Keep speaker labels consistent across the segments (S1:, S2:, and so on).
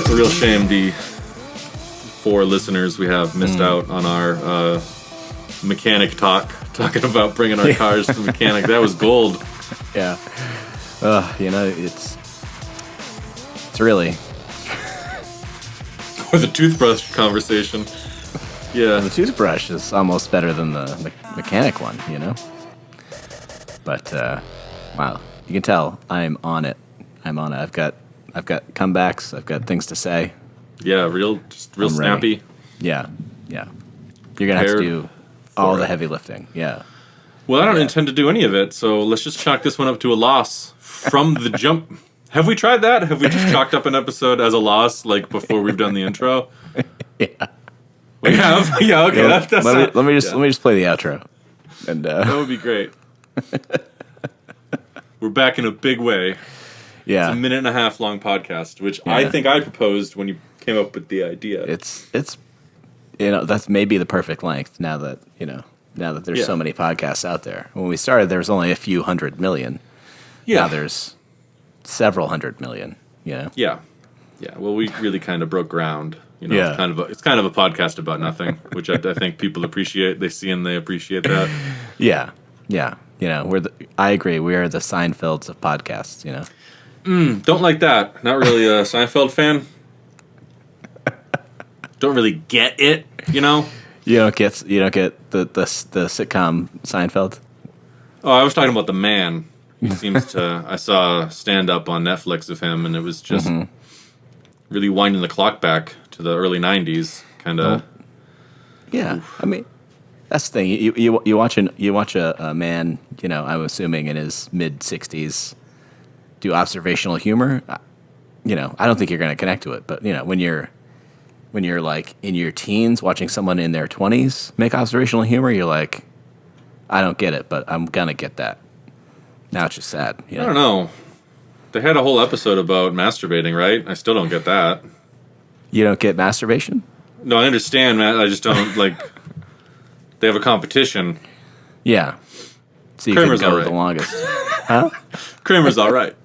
S1: it's a real shame the 4 listeners we have missed out on our mechanic talking about bringing our cars to the mechanic. That was gold.
S2: Yeah. It's really...
S1: Or the toothbrush conversation. Yeah.
S2: The toothbrush is almost better than the mechanic one, you know? But, wow. You can tell I'm on it. I've got comebacks. I've got things to say.
S1: Yeah, real snappy.
S2: Ready. Yeah. You're going to have to do all the heavy lifting. Yeah.
S1: Well, I don't intend to do any of it, so let's just chalk this one up to a loss from the jump. Have we tried that? Have we just chalked up an episode as a loss, like, before we've done the intro?
S2: Yeah.
S1: We have? Yeah, okay.
S2: Well, let me just play the outro. And
S1: that would be great. We're back in a big way.
S2: Yeah.
S1: It's a 1.5-minute long podcast, which I think I proposed when you came up with the idea.
S2: It's that's maybe the perfect length now that there's so many podcasts out there. When we started, there was only a few 100 million.
S1: Yeah.
S2: Now there's several 100 million,
S1: Yeah. Well, we really kind of broke ground.
S2: Yeah.
S1: It's kind of a podcast about nothing, which I think people appreciate. They see and they appreciate that.
S2: Yeah. I agree. We are the Seinfelds of podcasts.
S1: Don't like that. Not really a Seinfeld fan. Don't really get it. You don't get the sitcom Seinfeld. Oh, I was talking about the man. He seems to. I saw a stand-up on Netflix of him, and it was just really winding the clock back to the early '90s, kind of.
S2: Yeah, I mean, that's the thing. You watch a man. I'm assuming in his mid-60s do observational humor. I don't think you're going to connect to it. But when you're like in your teens watching someone in their 20s make observational humor, you're like, I don't get it, but I'm gonna get that. Now it's just sad.
S1: I don't know. They had a whole episode about masturbating, right? I still don't get that.
S2: You don't get masturbation?
S1: No, I understand, Matt. I just don't like. They have a competition.
S2: Yeah. So you
S1: Kramer's
S2: can go
S1: all right.
S2: the longest. Huh?
S1: Kramer's all right.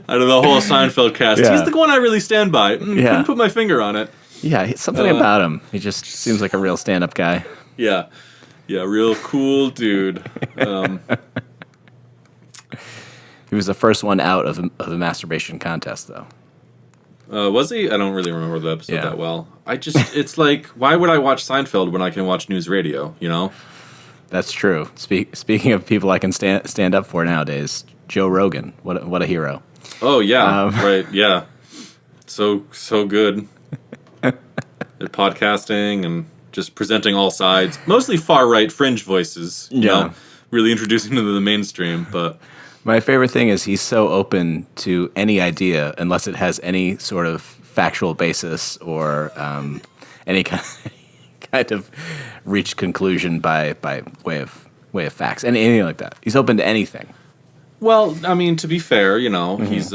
S1: Out of the whole Seinfeld cast, he's the one I really stand by. Couldn't put my finger on it.
S2: Yeah, something about him. He just seems like a real stand-up guy.
S1: Yeah, real cool dude.
S2: He was the first one out of the masturbation contest, though.
S1: Was he? I don't really remember the episode that well. It's like, why would I watch Seinfeld when I can watch news radio,
S2: That's true. Speaking of people I can stand up for nowadays, Joe Rogan, what a hero.
S1: Oh, yeah, right, yeah. So good at podcasting and just presenting all sides. Mostly far-right fringe voices, really introducing them to the mainstream, but...
S2: My favorite thing is he's so open to any idea unless it has any sort of factual basis or any kind of reached conclusion by way of facts, and anything like that. He's open to anything.
S1: Well, I mean, to be fair, he's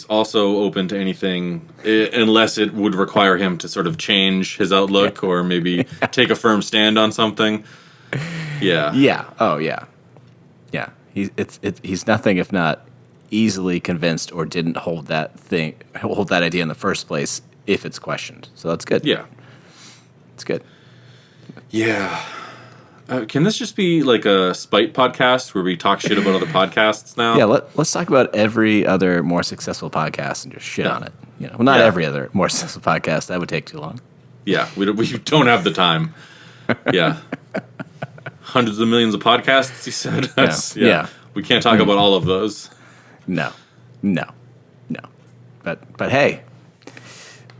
S1: also open to anything unless it would require him to sort of change his outlook or maybe take a firm stand on something. Yeah.
S2: Yeah. Oh, yeah. Yeah. He's nothing if not easily convinced or didn't hold that idea in the first place if it's questioned. So that's good.
S1: Yeah.
S2: It's good.
S1: Yeah. Can this just be like a spite podcast where we talk shit about other podcasts now?
S2: Yeah, let's talk about every other more successful podcast and just shit on it. Well, not every other more successful podcast. That would take too long.
S1: Yeah, we don't have the time. Yeah. Hundreds of millions of podcasts, he said. Yeah. We can't talk about all of those.
S2: No. But hey,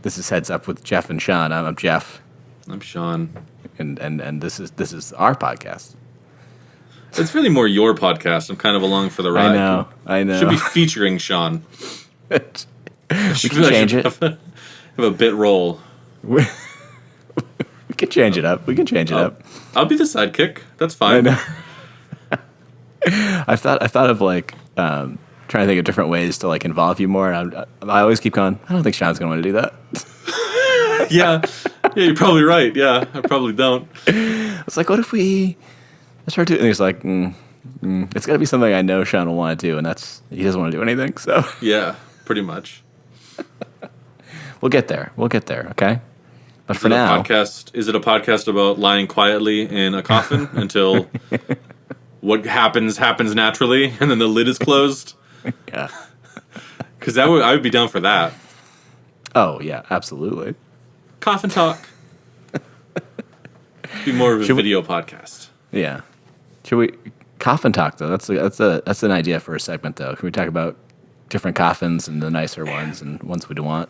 S2: this is Heads Up with Jeff and Sean. I'm Jeff.
S1: I'm Sean.
S2: And this is our podcast.
S1: It's really more your podcast. I'm kind of along for the ride.
S2: I know.
S1: Should be featuring Sean.
S2: We can change it.
S1: Have a bit role.
S2: We can change it up.
S1: I'll be the sidekick. That's fine.
S2: I know. I thought of like trying to think of different ways to like involve you more. I always keep going, I don't think Sean's going to want to do that.
S1: Yeah, you're probably right. Yeah, I probably don't.
S2: It's like, what if we start doing? And he's like, It's got to be something I know Sean will want to do, and he doesn't want to do anything. So
S1: yeah, pretty much.
S2: we'll get there. Okay. But
S1: Is
S2: for now,
S1: is it a podcast about lying quietly in a coffin until what happens naturally, and then the lid is closed?
S2: Yeah.
S1: Because I would be down for that.
S2: Oh yeah, absolutely.
S1: Coffin talk. Be more of a video podcast.
S2: Yeah. Should we coffin talk though? That's an idea for a segment though. Can we talk about different coffins and the nicer ones and ones we don't want?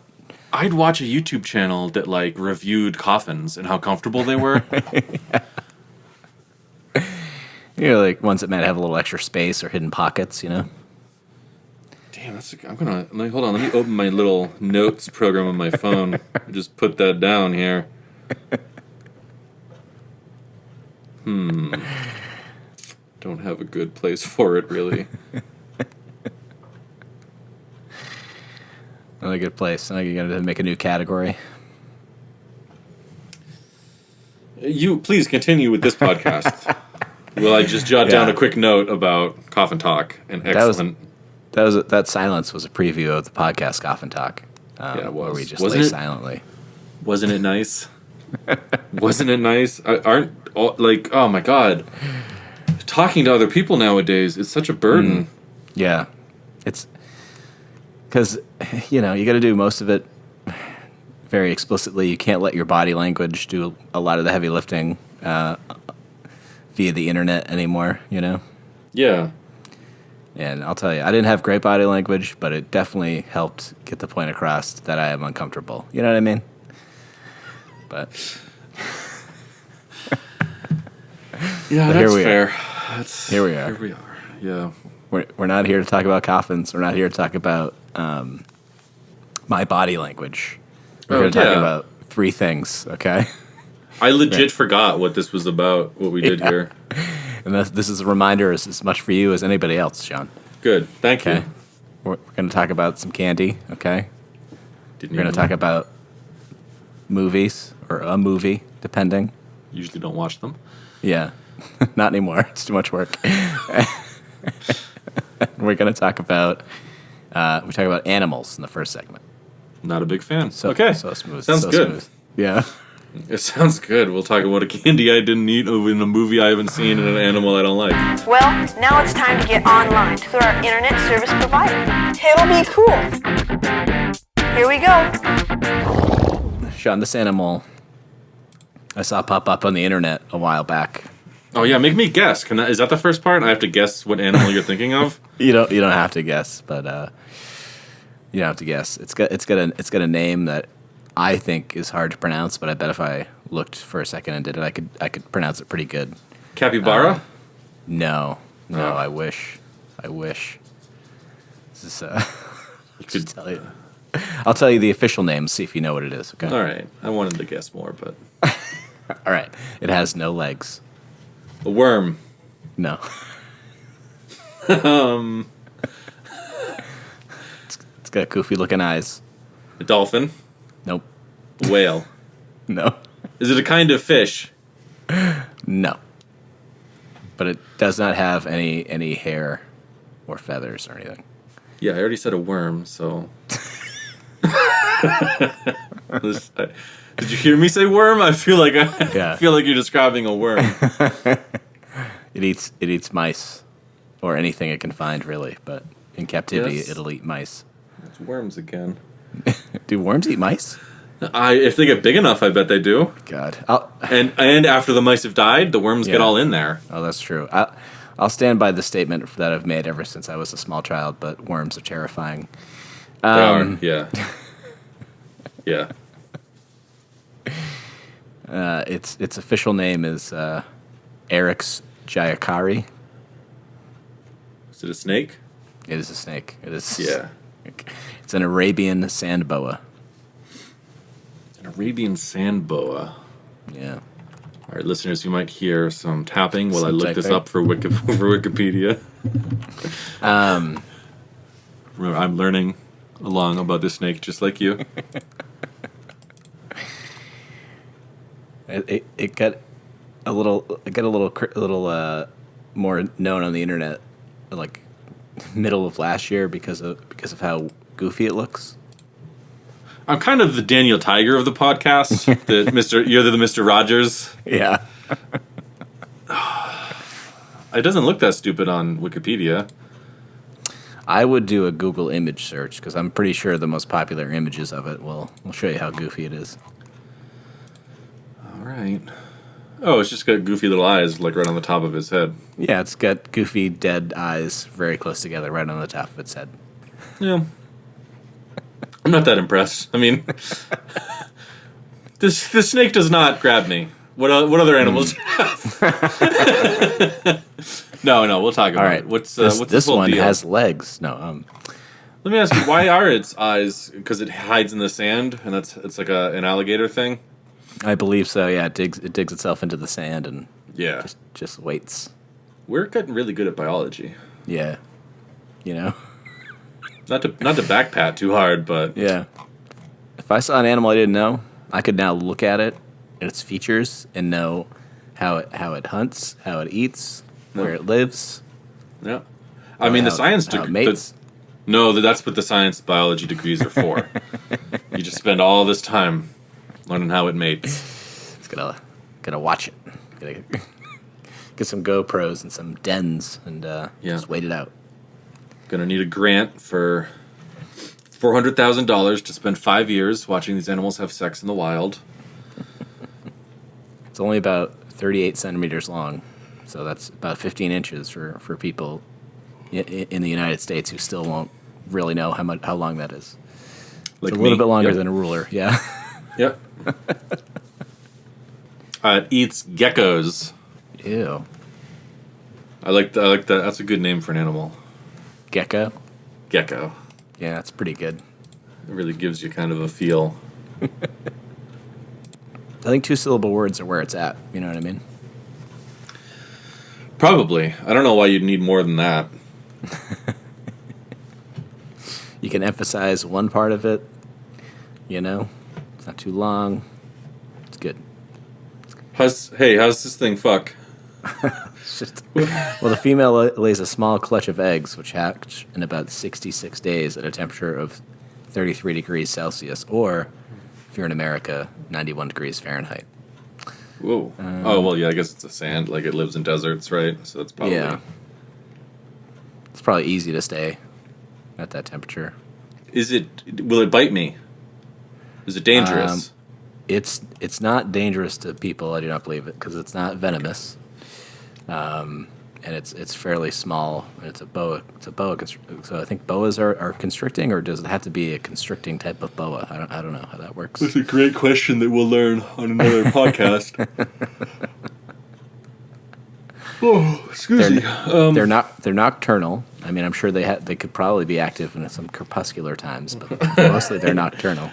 S1: I'd watch a YouTube channel that like reviewed coffins and how comfortable they were.
S2: Like ones that might have a little extra space or hidden pockets. Damn,
S1: hold on. Let me open my little notes program on my phone. Just put that down here. Don't have a good place for it, really.
S2: Not a good place. Now you're going to make a new category.
S1: You please continue with this podcast. Will I just jot down a quick note about Coffin Talk and excellent?
S2: That silence was a preview of the podcast Coffin Talk.
S1: Yeah, it was.
S2: Where we just lay silently.
S1: Wasn't it nice? Wasn't it nice? Oh my god, talking to other people nowadays is such a burden.
S2: Yeah, it's because you got to do most of it very explicitly. You can't let your body language do a lot of the heavy lifting via the internet anymore.
S1: Yeah.
S2: And I'll tell you, I didn't have great body language, but it definitely helped get the point across that I am uncomfortable. You know what I mean? But
S1: yeah, that's fair.
S2: Here we are.
S1: Here we are. Yeah.
S2: We're not here to talk about coffins. We're not here to talk about my body language. We're here to talk about three things, okay?
S1: I legit forgot what this was about, what we did here.
S2: And this is a reminder as much for you as anybody else, Sean.
S1: Good. Thank you.
S2: We're going to talk about some candy, okay? We're going to talk about movies, or a movie, depending.
S1: Usually don't watch them.
S2: Yeah. Not anymore. It's too much work. We're going to talk about animals in the first segment.
S1: Not a big fan.
S2: So smooth.
S1: Sounds good.
S2: Smooth. Yeah.
S1: It sounds good. We'll talk about a candy I didn't eat in a movie I haven't seen and an animal I don't like.
S3: Well, now it's time to get online to our internet service provider. It'll be cool. Here we go.
S2: Sean, this animal I saw pop up on the internet a while back.
S1: Oh yeah, make me guess. Is that the first part? I have to guess what animal you're thinking of?
S2: You don't have to guess, but you don't have to guess. It's got a name that I think is hard to pronounce, but I bet if I looked for a second and did it, I could pronounce it pretty good.
S1: Capybara?
S2: No, I wish. This is
S1: you could
S2: tell you. I'll tell you the official name. See if you know what it is. Okay.
S1: All right. I wanted to guess more, but
S2: all right. It has no legs.
S1: A worm.
S2: No. It's got goofy looking eyes.
S1: A dolphin.
S2: Nope.
S1: A whale.
S2: No.
S1: Is it a kind of fish?
S2: No. But it does not have any hair or feathers or anything.
S1: Yeah, I already said a worm, so. Did you hear me say worm? I feel like you're describing a worm.
S2: It eats mice or anything it can find, really. But in captivity, it'll eat mice.
S1: It's worms again.
S2: Do worms eat mice?
S1: If they get big enough, I bet they do.
S2: God.
S1: And after the mice have died, the worms get all in there.
S2: Oh, that's true. I'll stand by the statement that I've made ever since I was a small child. But worms are terrifying.
S1: They are. Yeah. Yeah.
S2: Its official name is Eryx jayakari.
S1: Is it a snake?
S2: It is a snake. It is.
S1: Yeah.
S2: It's an Arabian Sand Boa.
S1: An Arabian Sand Boa.
S2: Yeah.
S1: All right, listeners, you might hear some tapping while I look this up for Wikipedia. Remember, I'm learning along about this snake just like you.
S2: It got a little more known on the internet, like middle of last year because of how goofy it looks.
S1: I'm kind of the Daniel Tiger of the podcast. You're the Mr. Rogers.
S2: Yeah.
S1: It doesn't look that stupid on Wikipedia.
S2: I would do a Google image search because I'm pretty sure the most popular images of it will show you how goofy it is.
S1: All right. Oh, it's just got goofy little eyes, like right on the top of his head.
S2: Yeah, it's got goofy, dead eyes very close together right on the top of its head.
S1: Yeah. I'm not that impressed. I mean, this snake does not grab me. What other animals have? No, we'll talk about it. What's
S2: this
S1: whole
S2: one
S1: deal?
S2: has legs. No,
S1: Let me ask you, why are its eyes? Because it hides in the sand, and it's like an alligator thing.
S2: I believe so. Yeah, it digs itself into the sand and
S1: Yeah,
S2: just waits.
S1: we're getting really good at biology.
S2: Yeah, you know.
S1: Not to backpat too hard, but
S2: Yeah. If I saw an animal I didn't know, I could now look at it and its features and know how it hunts, how it eats, where it lives.
S1: yeah. I mean, the science
S2: how it
S1: degree.
S2: mates.
S1: No, that's what the science biology degrees are for. You just spend all this time learning how it mates.
S2: It's gotta watch it. Gotta get some GoPros and some dens and just wait it out.
S1: Gonna need a grant for $400,000 to spend 5 years watching these animals have sex in the wild.
S2: It's only about 38 centimeters long, so that's about 15 inches for people in the United States who still won't really know how long that is.
S1: Like
S2: it's a little bit longer
S1: Yep.
S2: than a ruler, yeah.
S1: Yep. It eats geckos.
S2: Ew.
S1: I like that. That's a good name for an animal.
S2: Gecko?
S1: Gecko.
S2: Yeah, that's pretty good.
S1: It really gives you kind of a feel.
S2: I think 2-syllable words are where it's at, you know what I mean?
S1: Probably. I don't know why you'd need more than that.
S2: You can emphasize one part of it, you know? It's not too long. It's good.
S1: How's this thing fuck?
S2: It's just, well, the female lays a small clutch of eggs, which hatch in about 66 days at a temperature of 33 degrees Celsius, or, if you're in America, 91 degrees Fahrenheit.
S1: Whoa. Oh, well, yeah, I guess it's a sand. Like, it lives in deserts, right? So it's probably...
S2: Yeah. It's probably easy to stay at that temperature.
S1: Will it bite me? Is it dangerous?
S2: It's not dangerous to people, I do not believe it, because it's not venomous. And it's fairly small. It's a boa. So I think boas are constricting, or does it have to be a constricting type of boa? I don't know how that works.
S1: That's a great question that we'll learn on another podcast. Oh, excuse me.
S2: They're nocturnal. I mean, I'm sure they could probably be active in some crepuscular times, but mostly they're nocturnal.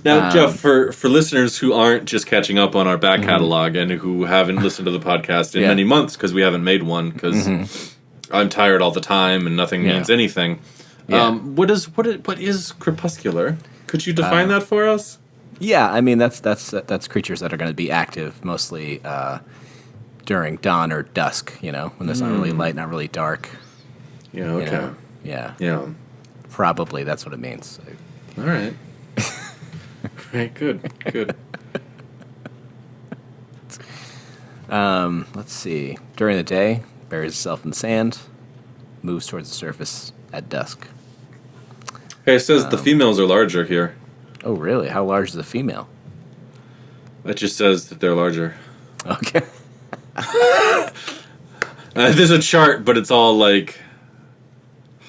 S1: Now, Jeff, for listeners who aren't just catching up on our back catalog and who haven't listened to the podcast in many months because we haven't made one because I'm tired all the time and nothing means anything.
S2: Yeah.
S1: What is crepuscular? Could you define that for us?
S2: Yeah, I mean that's creatures that are going to be active mostly during dawn or dusk. You know, when there's not really light, not really dark.
S1: Yeah. Okay.
S2: You know? Yeah.
S1: Yeah.
S2: Probably that's what it means.
S1: All right. Right. Good.
S2: Let's see. During the day, buries itself in the sand, moves towards the surface at dusk.
S1: Hey, it says the females are larger here.
S2: Oh, really? How large is a female?
S1: It just says that they're larger.
S2: Okay.
S1: There's a chart, but it's all like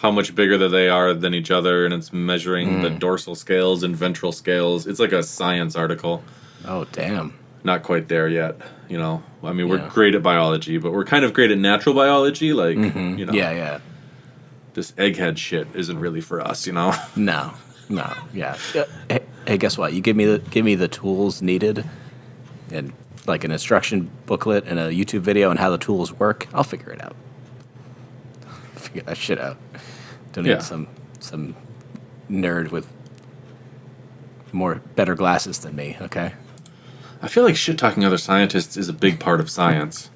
S1: how much bigger that they are than each other, and it's measuring the dorsal scales and ventral scales. It's like a science article.
S2: Oh, damn.
S1: Not quite there yet, you know. I mean, we're great at biology, but we're kind of great at natural biology, like, you know.
S2: Yeah.
S1: This egghead shit isn't really for us, you know.
S2: No. Yeah. Hey, guess what? You give me the tools needed, and like an instruction booklet and a YouTube video on how the tools work. I'll figure it out. Figure that shit out. Don't need some nerd with better glasses than me. Okay.
S1: I feel like shit talking other scientists is a big part of science.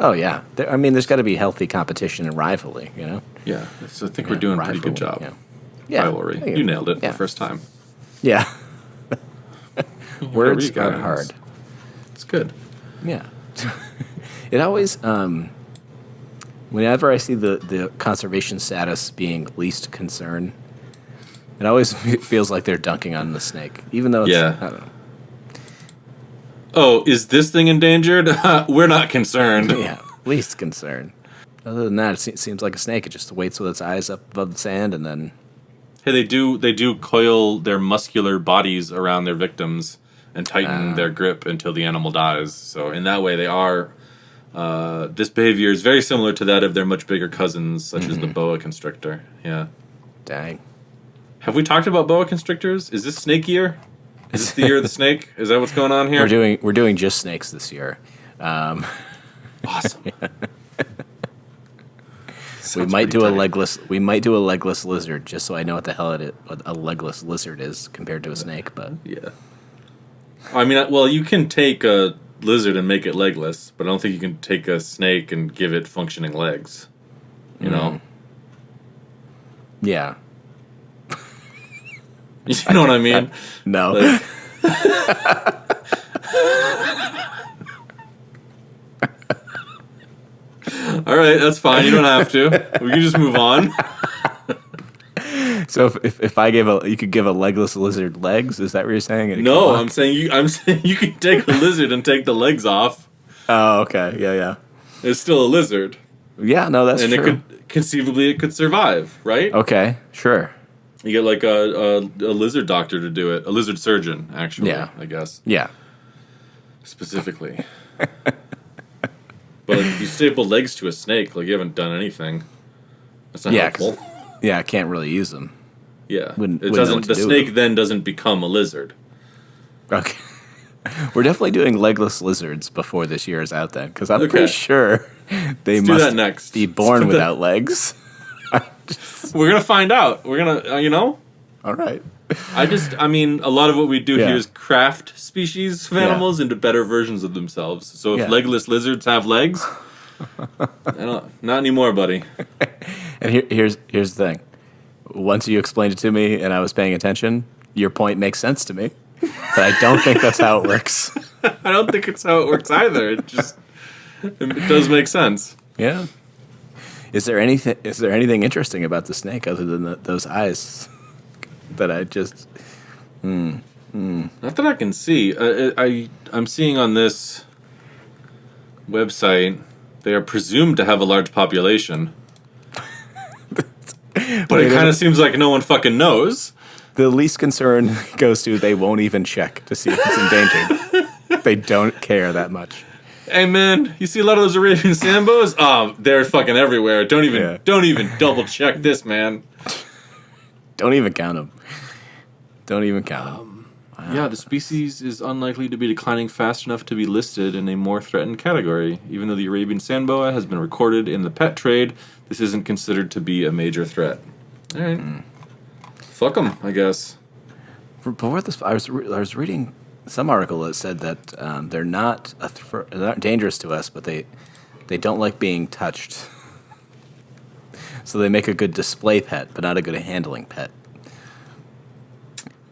S2: Oh yeah, I mean, there's got to be healthy competition and rivalry, you know.
S1: Yeah, so I think we're doing a pretty good job.
S2: Yeah.
S1: Rivalry. You nailed it the first time.
S2: Yeah. Words
S1: are
S2: are hard.
S1: It's good.
S2: Yeah. It always, whenever I see the conservation status being least concern, it always feels like they're dunking on the snake, even though it's, I don't know.
S1: Oh, is this thing endangered? We're not concerned.
S2: Yeah, least concern. Other than that, it seems like a snake. It just waits with its eyes up above the sand, and then...
S1: Hey, they do coil their muscular bodies around their victims and tighten their grip until the animal dies. So in that way, they are... this behavior is very similar to that of their much bigger cousins, such as the boa constrictor. Yeah.
S2: Dang.
S1: Have we talked about boa constrictors? Is this snake year? Is this the year of the snake? Is that what's going on here?
S2: We're doing just snakes this year.
S1: Awesome.
S2: We might do a legless lizard, just so I know what the hell a legless lizard is compared to a snake. But
S1: yeah, I mean, well, you can take a lizard and make it legless, but I don't think you can take a snake and give it functioning legs. You know?
S2: Yeah.
S1: You know what I mean?
S2: No.
S1: Like, all right, that's fine. You don't have to. We can just move on.
S2: So if I you could give a legless lizard legs, is that what you're saying?
S1: No, I'm saying you can take a lizard and take the legs off.
S2: Oh, okay. Yeah.
S1: It's still a lizard.
S2: Yeah, no, that's true.
S1: And it could survive, right?
S2: Okay, sure.
S1: You get like a lizard doctor to do it. A lizard surgeon, actually, I guess.
S2: Yeah.
S1: Specifically. But like, if you staple legs to a snake, like you haven't done anything. That's not helpful.
S2: Yeah, I can't really use them.
S1: Yeah.
S2: The
S1: snake then doesn't become a lizard.
S2: Okay. We're definitely doing legless lizards before this year is out then, because I'm pretty sure they must be born without legs.
S1: We're going to find out. We're going to,
S2: All right.
S1: I mean, a lot of what we do here is craft species of animals into better versions of themselves. So if legless lizards have legs, not anymore, buddy.
S2: And here's the thing. Once you explained it to me and I was paying attention, your point makes sense to me. But I don't think that's how it works.
S1: I don't think it's how it works either. It does make sense.
S2: Yeah. Is there anything interesting about the snake other than those eyes that I just...
S1: Not that I can see. I'm seeing on this website, they are presumed to have a large population. But it kind of seems like no one fucking knows.
S2: The least concern goes to they won't even check to see if it's endangered. They don't care that much.
S1: Hey man, you see a lot of those Arabian Sand Boas? Oh, they're fucking everywhere. Don't even double check this, man.
S2: Don't even count them. Don't even count them.
S1: Wow. Yeah, the species is unlikely to be declining fast enough to be listed in a more threatened category. Even though the Arabian Sand Boa has been recorded in the pet trade, this isn't considered to be a major threat. All right. Fuck them, I guess.
S2: Before this, I was reading some article that said that they're not they're not dangerous to us, but they don't like being touched. So they make a good display pet, but not a good handling pet.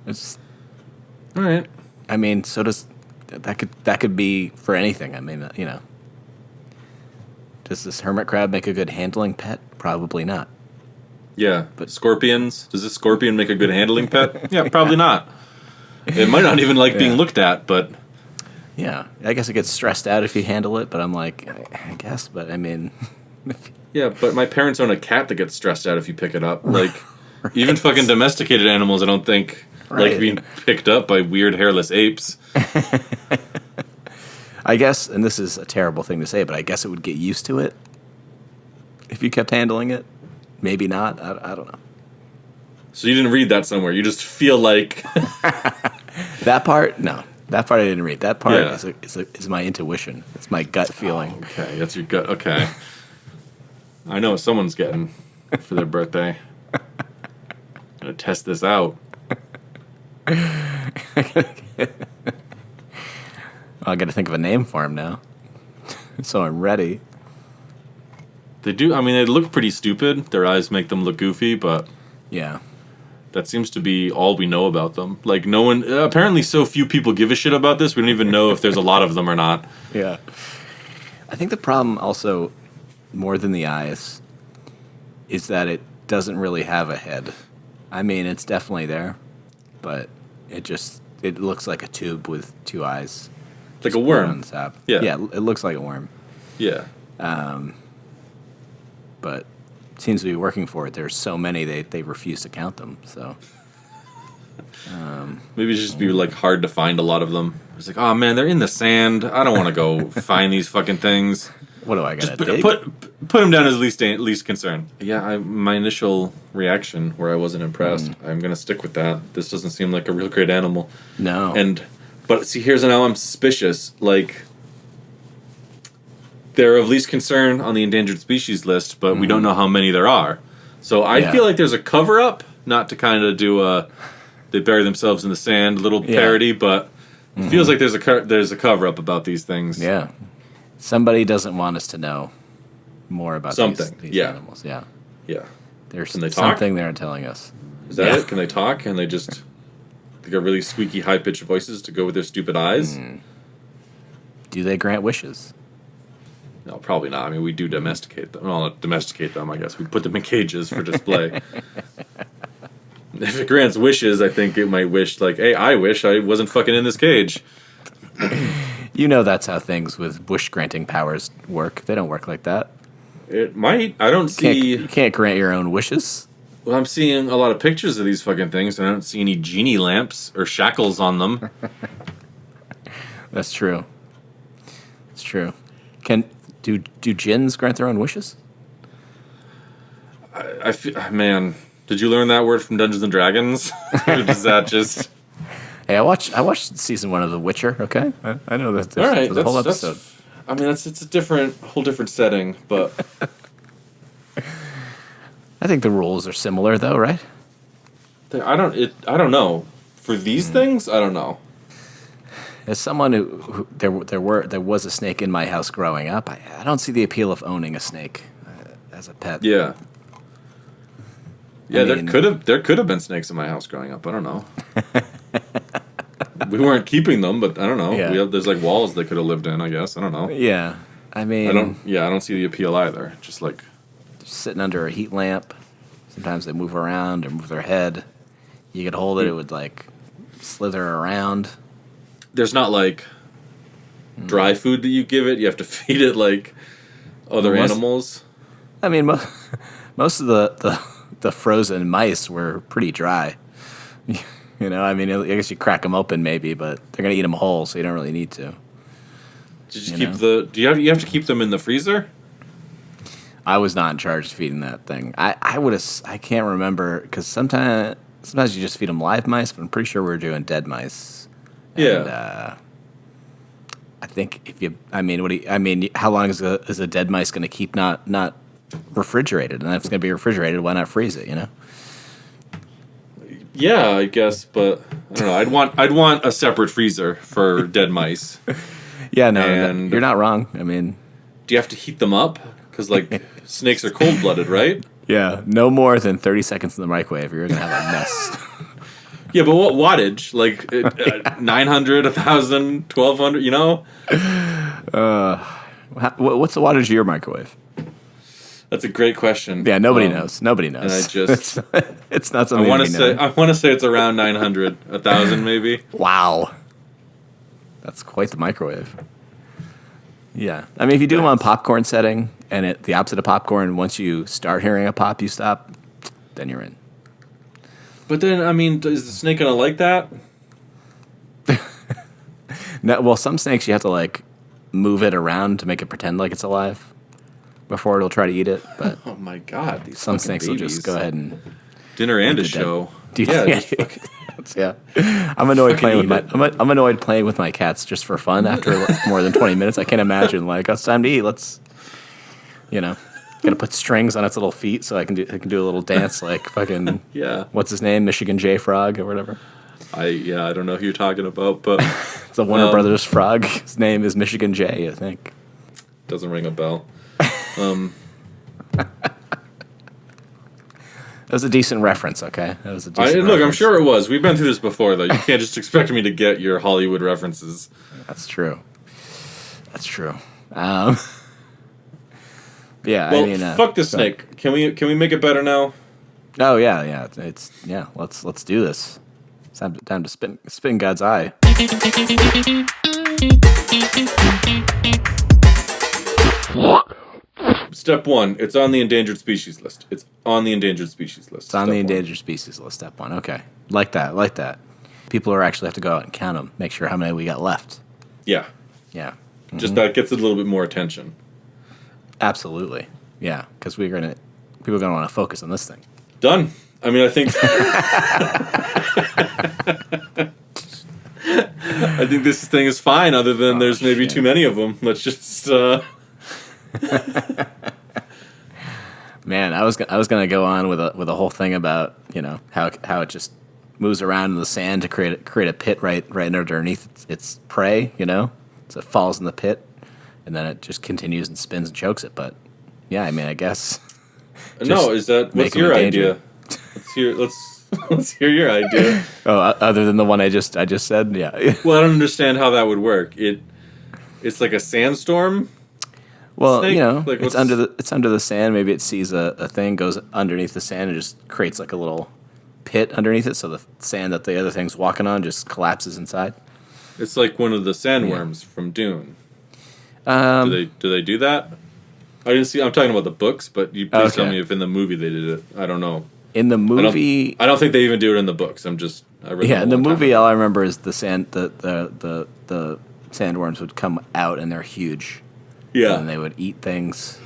S2: It's
S1: all right.
S2: I mean, so does that could be for anything. I mean, does this hermit crab make a good handling pet? Probably not.
S1: Yeah, but scorpions. Does this scorpion make a good handling pet? Yeah, probably not. It might not even like being looked at, but
S2: yeah, I guess it gets stressed out if you handle it. But I'm like, I guess. But I mean,
S1: yeah, but my parents own a cat that gets stressed out if you pick it up. Like, even fucking domesticated animals, I don't think like being picked up by weird hairless apes.
S2: I guess, and this is a terrible thing to say, but I guess it would get used to it if you kept handling it. Maybe not. I don't know.
S1: So you didn't read that somewhere. You just feel like
S2: that part. No, that part I didn't read. That part is my intuition. It's my gut feeling.
S1: Oh, okay, that's your gut. Okay, I know what someone's getting for their birthday. Gonna test this out.
S2: I got to think of a name for him now, so I'm ready.
S1: They do. I mean, they look pretty stupid. Their eyes make them look goofy, but
S2: Yeah.
S1: that seems to be all we know about them. Like, no one... apparently so few people give a shit about this, we don't even know if there's a lot of them or not.
S2: Yeah. I think the problem also, more than the eyes, is that it doesn't really have a head. I mean, it's definitely there, but it looks like a tube with two eyes.
S1: Like a worm.
S2: On the top.
S1: Yeah.
S2: Yeah, it looks like a worm.
S1: Yeah.
S2: But it seems to be working for it. There's so many, they refuse to count them, so...
S1: Maybe it's just be, like, hard to find a lot of them. It's like, oh, man, they're in the sand. I don't want to go find these fucking things.
S2: What do I got to dig?
S1: Put them down as least concern. Yeah, my initial reaction where I wasn't impressed, I'm going to stick with that. This doesn't seem like a real great animal.
S2: No.
S1: But see, here's now I'm suspicious. Like, they're of least concern on the endangered species list, but we don't know how many there are. So I feel like there's a cover-up, not to kind of do they bury themselves in the sand, little parody, but it feels like there's a cover-up about these things.
S2: Yeah. Somebody doesn't want us to know more about these animals. Yeah.
S1: Yeah.
S2: There's
S1: Can they talk?
S2: something they're telling us.
S1: Is that it? Can they talk? Can they just... They got really squeaky, high-pitched voices to go with their stupid eyes?
S2: Do they grant wishes?
S1: No, probably not. I mean, we do domesticate them. Well, not domesticate them, I guess. We put them in cages for display. If it grants wishes, I think it might wish, like, hey, I wish I wasn't fucking in this cage.
S2: You know that's how things with wish-granting powers work. They don't work like that.
S1: It might. I don't see...
S2: You can't grant your own wishes.
S1: Well, I'm seeing a lot of pictures of these fucking things, and I don't see any genie lamps or shackles on them.
S2: That's true. It's true. Do jinns grant their own wishes?
S1: I feel, man, did you learn that word from Dungeons and Dragons? Or does that just...
S2: Hey, I watched season 1 of The Witcher. Okay, I know that. There's a whole episode.
S1: I mean, it's a whole different setting, but
S2: I think the rules are similar, though, right?
S1: I don't know. For these things, I don't know.
S2: As someone who there was a snake in my house growing up, I don't see the appeal of owning a snake as a pet.
S1: Yeah. Yeah,
S2: I mean,
S1: there could have been snakes in my house growing up. I don't know. We weren't keeping them, but I don't know.
S2: Yeah.
S1: There's like walls they could have lived in, I guess. I don't know.
S2: Yeah. I mean,
S1: I don't see the appeal either. Just like
S2: sitting under a heat lamp. Sometimes they move around or move their head. You could hold it, it would like slither around.
S1: There's not like dry food that you give it. You have to feed it like other animals.
S2: I mean, most of the frozen mice were pretty dry. You know, I mean, I guess you crack them open maybe, but they're gonna eat them whole, so you don't really need to.
S1: Did you keep the? Do you have to keep them in the freezer?
S2: I was not in charge of feeding that thing. I would have. I can't remember because sometimes you just feed them live mice, but I'm pretty sure we were doing dead mice.
S1: Yeah.
S2: And, I think if you, I mean, how long is a dead mice going to keep not refrigerated? And if it's going to be refrigerated, why not freeze it? You know.
S1: Yeah, I guess, but I don't know. I'd want a separate freezer for dead mice.
S2: Yeah, no, you're not wrong. I mean,
S1: do you have to heat them up? Because like snakes are cold-blooded, right?
S2: Yeah, no more than 30 seconds in the microwave. You're gonna have a mess.
S1: Yeah, but what wattage? Like 900, 1,000, 1,200. You know?
S2: What's the wattage of your microwave?
S1: That's a great question.
S2: Yeah, nobody knows. Nobody knows.
S1: And I just
S2: it's not something.
S1: I want to say it's around 900, 1,000 maybe.
S2: Wow, that's quite the microwave. Yeah, I mean, if you do them on popcorn setting and the opposite of popcorn, once you start hearing a pop, you stop, then you're in.
S1: But then, I mean, is the snake gonna like that?
S2: No, well, some snakes you have to like move it around to make it pretend like it's alive before it'll try to eat it. But
S1: oh my god, these
S2: some snakes
S1: babies.
S2: will just go ahead and
S1: dinner and a show.
S2: Yeah, I'm annoyed playing with I'm annoyed playing with my cats just for fun. After more than 20 minutes, I can't imagine like it's time to eat. Let's, gotta put strings on its little feet so I can do a little dance like fucking what's his name, Michigan J Frog or whatever.
S1: I don't know who you're talking about, but
S2: it's a Warner Brothers frog. His name is Michigan J, I think.
S1: Doesn't ring a bell.
S2: That was a decent reference, okay? That was a decent
S1: Look,
S2: reference.
S1: I'm sure it was. We've been through this before, though. You can't just expect me to get your Hollywood references.
S2: That's true. That's true. Yeah,
S1: Well,
S2: I mean,
S1: fuck this snake. Can we make it better now?
S2: Oh yeah. Let's do this. It's time to spin God's eye.
S1: Step 1, it's on the endangered species list. It's on the endangered species list.
S2: It's on the endangered species list. Step 1. Okay, like that. People are actually have to go out and count them, make sure how many we got left.
S1: Yeah.
S2: Yeah.
S1: Just that gets a little bit more attention.
S2: Absolutely. Yeah, because people are gonna want to focus on this thing.
S1: Done. I mean, I think I think this thing is fine. Other than there's maybe too many of them. Let's just.
S2: Man, I was gonna go on with a whole thing about how it just moves around in the sand to create a pit right underneath its prey. So it falls in the pit, and then it just continues and spins and chokes it. But yeah, I mean, I guess.
S1: No, is that what's your idea? Let's hear your idea.
S2: Oh, other than the one I just said, yeah.
S1: Well, I don't understand how that would work. It's like a sandstorm.
S2: Well,
S1: snake?
S2: It's under the sand. Maybe it sees a thing, goes underneath the sand, and just creates like a little pit underneath it. So the sand that the other thing's walking on just collapses inside.
S1: It's like one of the sandworms from Dune. Do they do that? I didn't see. I'm talking about the books, but you please tell me if in the movie they did it. I don't know.
S2: In the movie,
S1: I don't think they even do it in the books. I read
S2: in the movie, all I remember is the sandworms would come out and they're huge.
S1: Yeah,
S2: and they would eat things.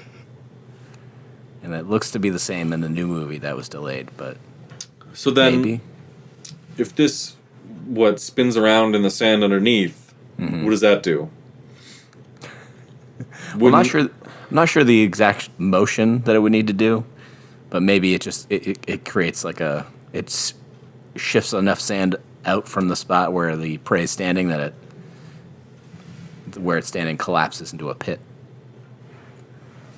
S2: And it looks to be the same in the new movie that was delayed, but
S1: so then
S2: maybe
S1: if this spins around in the sand underneath, what does that do?
S2: Well, I'm not sure the exact motion that it would need to do, but maybe it creates it shifts enough sand out from the spot where the prey is standing that where it's standing collapses into a pit.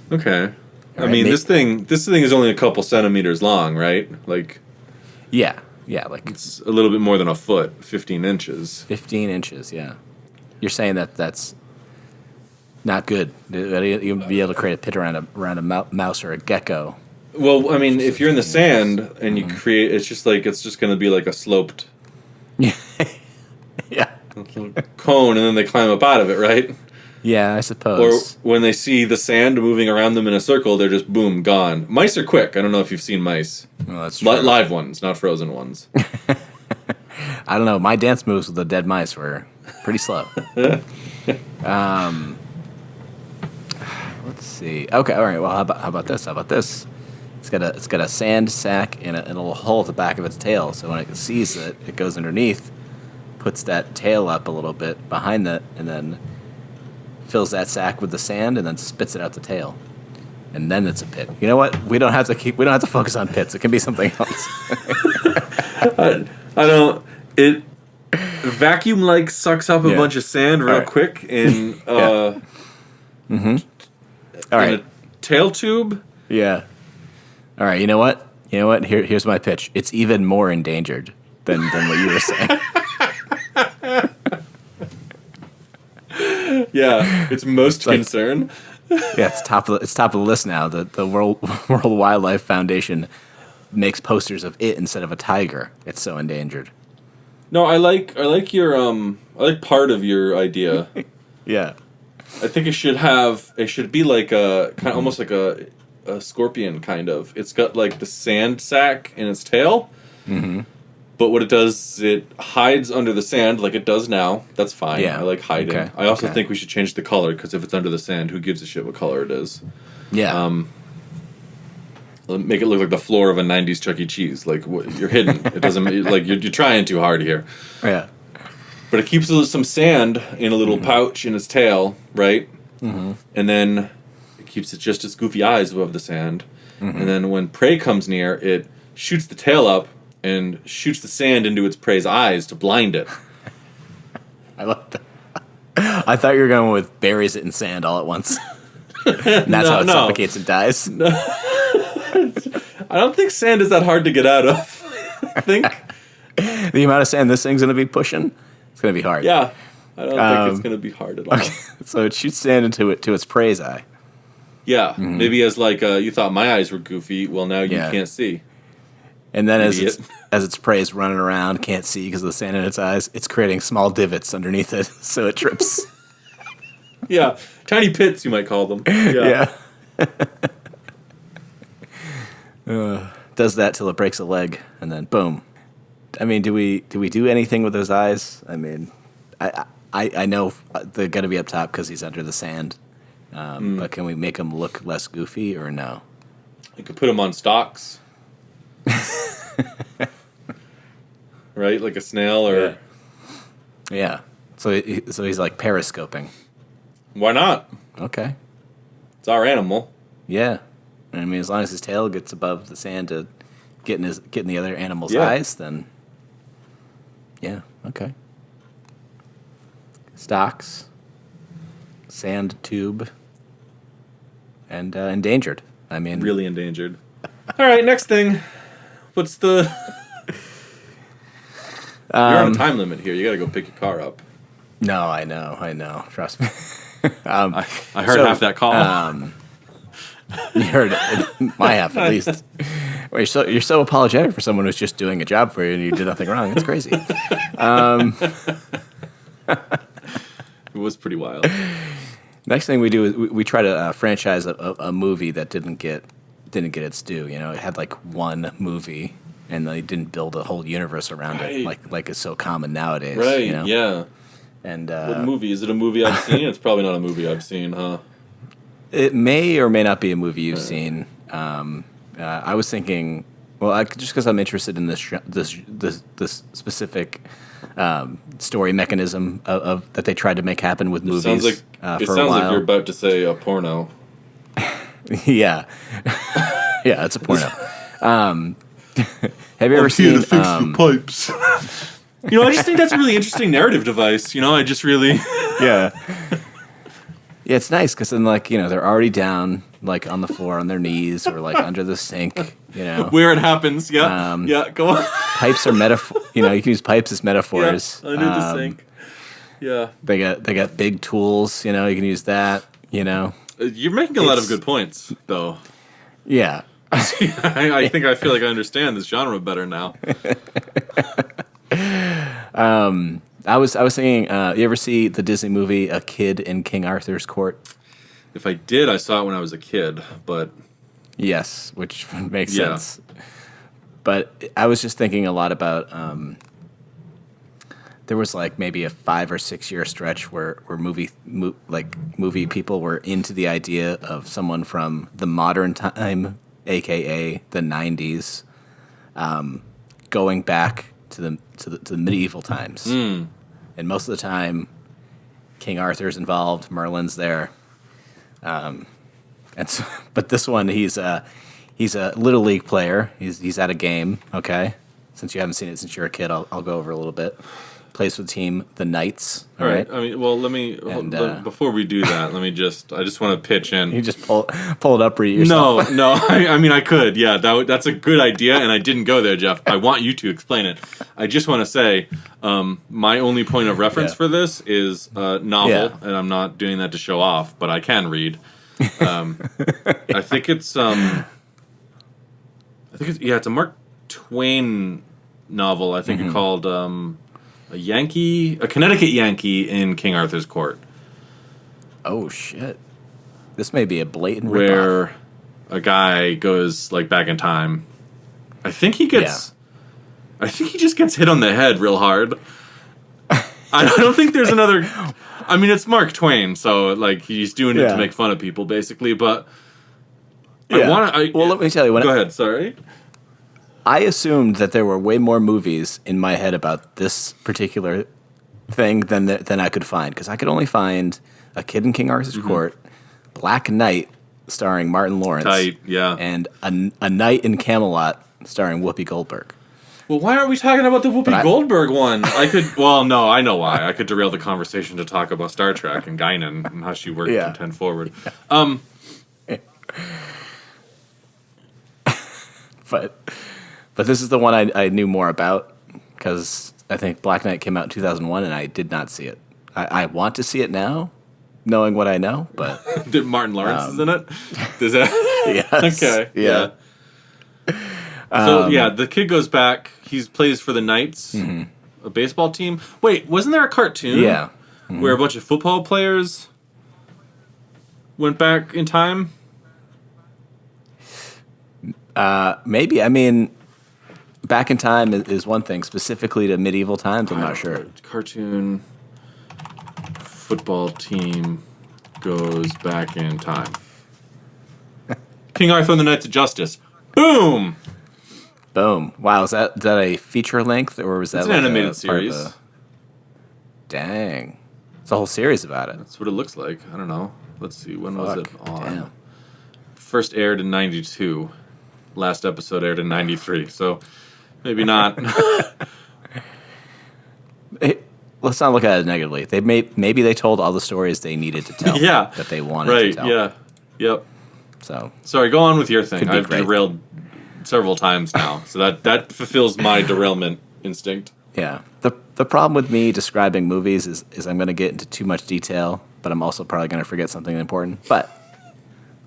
S1: Okay. I mean, this thing is only a couple centimeters long, right? Like,
S2: yeah,
S1: it's a little bit more than a foot, 15 inches.
S2: 15 inches, yeah. You're saying that's not good. You'd be able to create a pit around a mouse or a gecko.
S1: Well, I mean, if you're in the sand and you create, it's just going to be like a sloped
S2: yeah.
S1: cone, and then they climb up out of it, right?
S2: Yeah, I suppose.
S1: Or when they see the sand moving around them in a circle, they're just, boom, gone. Mice are quick. I don't know if you've seen mice.
S2: Well, that's true.
S1: Live ones, not frozen ones.
S2: I don't know. My dance moves with the dead mice were pretty slow. Let's see. Okay, all right. Well, how about this? It's got a sand sack and a little hole at the back of its tail. So when it sees it, it goes underneath, puts that tail up a little bit behind it, and then fills that sack with the sand, and then spits it out the tail. And then it's a pit. You know what? We don't have to focus on pits. It can be something else.
S1: I don't. It vacuum sucks up a bunch of sand real quick in
S2: All right.
S1: in a tail tube.
S2: Yeah. All right. You know what? Here's my pitch. It's even more endangered than what you were saying.
S1: Yeah, it's most concern.
S2: Yeah, it's top of the list now. The World Wildlife Foundation makes posters of it instead of a tiger. It's so endangered.
S1: No, I like your I like part of your idea.
S2: Yeah.
S1: I think it should be like a kind of almost like a scorpion kind of. It's got like the sand sack in its tail. Mm-hmm. But what it does is it hides under the sand like it does now. That's fine.
S2: Yeah.
S1: I like hiding.
S2: Okay.
S1: I also think we should change the color because if it's under the sand, who gives a shit what color it is?
S2: Yeah.
S1: Make it look like the floor of a '90s Chuck E. Cheese. Like you're hidden. It doesn't like you're trying too hard here.
S2: Yeah.
S1: But it keeps some sand in a little pouch in its tail, right? Mm-hmm. And then it keeps it just its goofy eyes above the sand. Mm-hmm. And then when prey comes near, it shoots the tail up and shoots the sand into its prey's eyes to blind it.
S2: I love that. I thought you were going with buries it in sand all at once. And that's how it suffocates and dies.
S1: No. I don't think sand is that hard to get out of. I think
S2: the amount of sand this thing's going to be pushing, it's going to be hard.
S1: Yeah, I don't think it's going to be hard at all.
S2: Okay. So it shoots sand into its prey's eye. Yeah,
S1: maybe as like you thought my eyes were goofy. Well, now you can't see.
S2: And then as its prey is running around, can't see because of the sand in its eyes, it's creating small divots underneath it, so it trips.
S1: Yeah, tiny pits you might call them.
S2: Yeah. Does that till it breaks a leg, and then boom. I mean, do we do anything with those eyes? I mean, I know they're gonna be up top because he's under the sand, but can we make him look less goofy or no?
S1: You could put him on stalks, right? Like a snail or
S2: yeah. So he's like periscoping.
S1: Why not?
S2: Okay,
S1: it's our animal.
S2: Yeah. I mean, as long as his tail gets above the sand to get in the other animal's eyes, then yeah, okay. Stocks, sand tube, and endangered. I mean,
S1: really endangered. All right, next thing. What's the? You're on a time limit here. You got to go pick your car up.
S2: No, I know. Trust me.
S1: I heard half that call.
S2: You heard it, my half at least. Well, you're so apologetic for someone who's just doing a job for you and you did nothing wrong. It's crazy.
S1: It was pretty wild.
S2: Next thing we do is we try to franchise a movie that didn't get its due. You know, it had like one movie and they didn't build a whole universe around it like it's so common nowadays.
S1: Right?
S2: You know?
S1: Yeah.
S2: And
S1: what movie is it? A movie I've seen? It's probably not a movie I've seen, huh?
S2: It may or may not be a movie you've seen. I was thinking, well, just because I'm interested in this specific story mechanism of that they tried to make happen with movies.
S1: It sounds like you're about to say a porno.
S2: Yeah, yeah, it's a porno. Have you ever seen?
S1: To fix your pipes. You know, I just think that's a really interesting narrative device. You know, I just really.
S2: Yeah. Yeah, it's nice because then, like, you know, they're already down, like, on the floor on their knees or, like, under the sink, you know.
S1: Where it happens, yeah. Yeah, go on.
S2: Pipes are metaphor. You know, you can use pipes as metaphors.
S1: Yeah, under the sink. Yeah.
S2: They got big tools, you know, you can use that, you know.
S1: You're making a lot of good points, though.
S2: Yeah.
S1: I feel like I understand this genre better now.
S2: I was thinking, you ever see the Disney movie A Kid in King Arthur's Court?
S1: If I did, I saw it when I was a kid, but...
S2: Yes, which makes sense. But I was just thinking a lot about, there was like maybe a 5 or 6 year stretch where movie people were into the idea of someone from the modern time, aka the 90s, going back to the medieval times. And most of the time, King Arthur's involved, Merlin's there, but this one he's a Little League player. He's at a game. Okay, since you haven't seen it since you're a kid, I'll go over a little bit. Plays for the team, the Knights.
S1: All right. I mean, well, let me before we do that, I just want to pitch in.
S2: You just pull it up, read it yourself.
S1: No. I mean, I could. Yeah, that's a good idea, and I didn't go there, Jeff. I want you to explain it. I just want to say, my only point of reference for this is a novel, and I'm not doing that to show off, but I can read. I think it's it's a Mark Twain novel. I think it's called a Connecticut Yankee in King Arthur's Court.
S2: Oh shit! This may be a blatant
S1: where a guy goes like back in time. I think he just gets hit on the head real hard. I don't think there's another. I mean, it's Mark Twain, so like he's doing it to make fun of people, basically. But
S2: well, let me tell you.
S1: Go ahead. Sorry.
S2: I assumed that there were way more movies in my head about this particular thing than I could find, because I could only find A Kid in King Arthur's Court, Black Knight starring Martin Lawrence, and a Night in Camelot starring Whoopi Goldberg.
S1: Well, why aren't we talking about the Whoopi Goldberg one? Well, no, I know why. I could derail the conversation to talk about Star Trek and Guinan and how she worked from 10 forward.
S2: But this is the one I knew more about because I think Black Knight came out in 2001 and I did not see it. I want to see it now, knowing what I know, but...
S1: Did Martin Lawrence is in it? Does that...
S2: Yes.
S1: Okay.
S2: Yeah.
S1: So, the kid goes back. He plays for the Knights, a baseball team. Wait, wasn't there a cartoon?
S2: Yeah.
S1: Where a bunch of football players went back in time?
S2: Maybe. I mean, back in time is one thing. Specifically to medieval times, I'm not sure.
S1: Cartoon football team goes back in time. King Arthur and the Knights of Justice. Boom!
S2: Boom. Wow, is that a feature length, or was that
S1: it's an animated series?
S2: Dang. It's a whole series about it.
S1: That's what it looks like. I don't know. Let's see. When was it on?
S2: Damn.
S1: First aired in 92. Last episode aired in 93. So maybe not.
S2: Let's not look at it negatively. Maybe they told all the stories they needed to tell.
S1: Yeah.
S2: That they wanted to tell.
S1: Right, yeah. Yep.
S2: So
S1: sorry, go on with your thing. I've
S2: great.
S1: derailed several times now. So that fulfills my derailment instinct.
S2: Yeah. The problem with me describing movies is I'm going to get into too much detail, but I'm also probably going to forget something important. But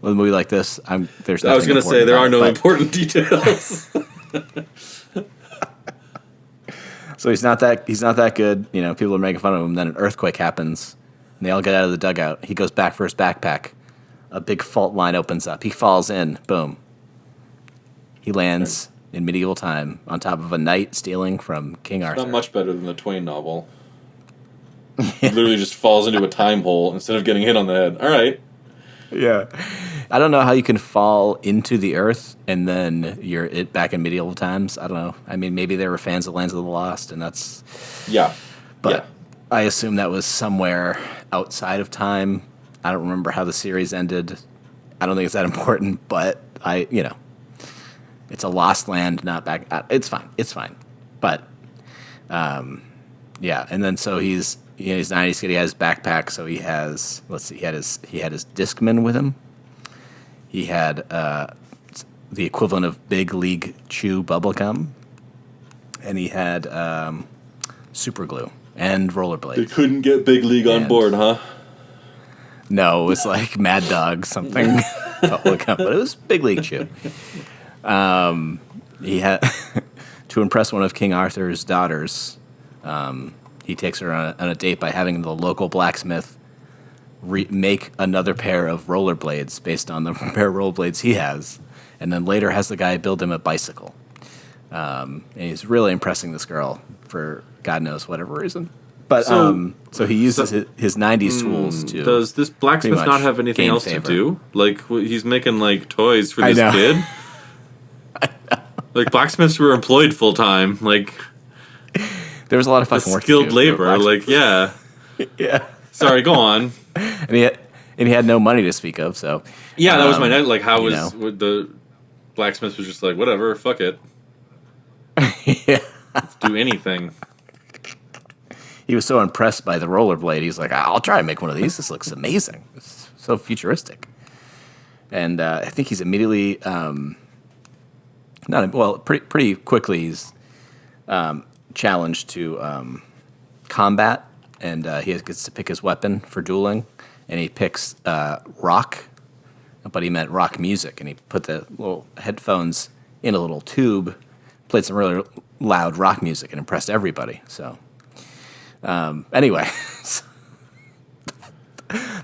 S2: with a movie like this, there's nothing
S1: I was going to say there are no important details.
S2: So he's not that good. You know, people are making fun of him. Then an earthquake happens, and they all get out of the dugout. He goes back for his backpack. A big fault line opens up. He falls in. Boom. He lands in medieval time on top of a knight stealing from King Arthur.
S1: Not much better than the Twain novel. He literally just falls into a time hole instead of getting hit on the head. All right.
S2: Yeah. I don't know how you can fall into the earth and then you're back in medieval times. I don't know. I mean, maybe they were fans of Lands of the Lost, and that's...
S1: Yeah.
S2: But I assume that was somewhere outside of time. I don't remember how the series ended. I don't think it's that important, but it's a lost land, not back... It's fine. It's fine. But, and then so he's 90s kid. He has his backpack, so he has... Let's see. He had his Discman with him. He had the equivalent of Big League Chew bubblegum. And he had super glue and rollerblades.
S1: They couldn't get Big League on board, huh?
S2: No, it was like Mad Dog something. Bubblegum, but it was Big League Chew. He had... to impress one of King Arthur's daughters, he takes her on a date by having the local blacksmith make another pair of rollerblades based on the pair of rollerblades he has, and then later has the guy build him a bicycle. And he's really impressing this girl for God knows whatever reason. But so he uses his 90s tools to...
S1: Does this blacksmith not have anything else to do? Like, he's making, like, toys for this kid? Like, blacksmiths were employed full-time. Like...
S2: There was a lot of fucking work.
S1: Skilled labor, like, yeah.
S2: Yeah.
S1: Sorry, go on.
S2: And he had no money to speak of, so...
S1: Yeah, that was my night. Like, how was... The blacksmith was just like, whatever, fuck it.
S2: Yeah.
S1: Let's do anything.
S2: He was so impressed by the rollerblade, he's like, I'll try and make one of these. This looks amazing. It's so futuristic. And I think he's immediately... pretty quickly he's challenged to combat, and he gets to pick his weapon for dueling, and he picks rock, but he meant rock music, and he put the little headphones in a little tube, played some really loud rock music, and impressed everybody. So anyway,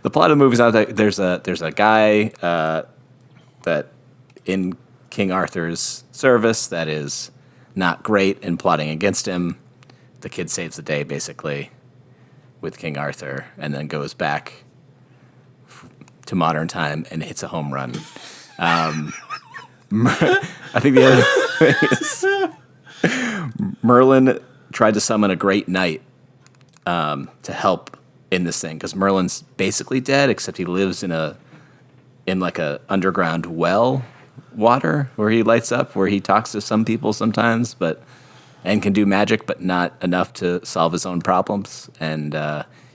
S2: the plot of the movie is not that there's a guy that in King Arthur's service that is not great and plotting against him. The kid saves the day, basically, with King Arthur, and then goes back to modern time and hits a home run. I think the other thing is Merlin tried to summon a great knight to help in this thing, because Merlin's basically dead, except he lives in like a underground well water where he lights up, where he talks to some people sometimes, and can do magic, but not enough to solve his own problems. And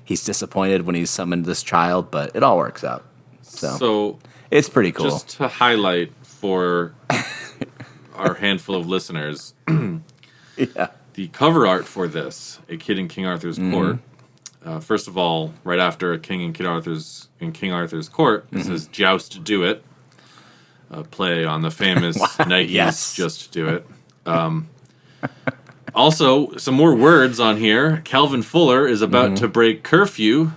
S2: he's disappointed when he's summoned this child, but it all works out. So It's pretty cool.
S1: Just to highlight for our handful of listeners,
S2: Yeah.
S1: the cover art for this, A Kid in King Arthur's Court. First of all, right after A King in King Arthur's Court, this is Joust Do It, a play on the famous Nike's Just Do It. Also, some more words on here. Calvin Fuller is about to break curfew, ...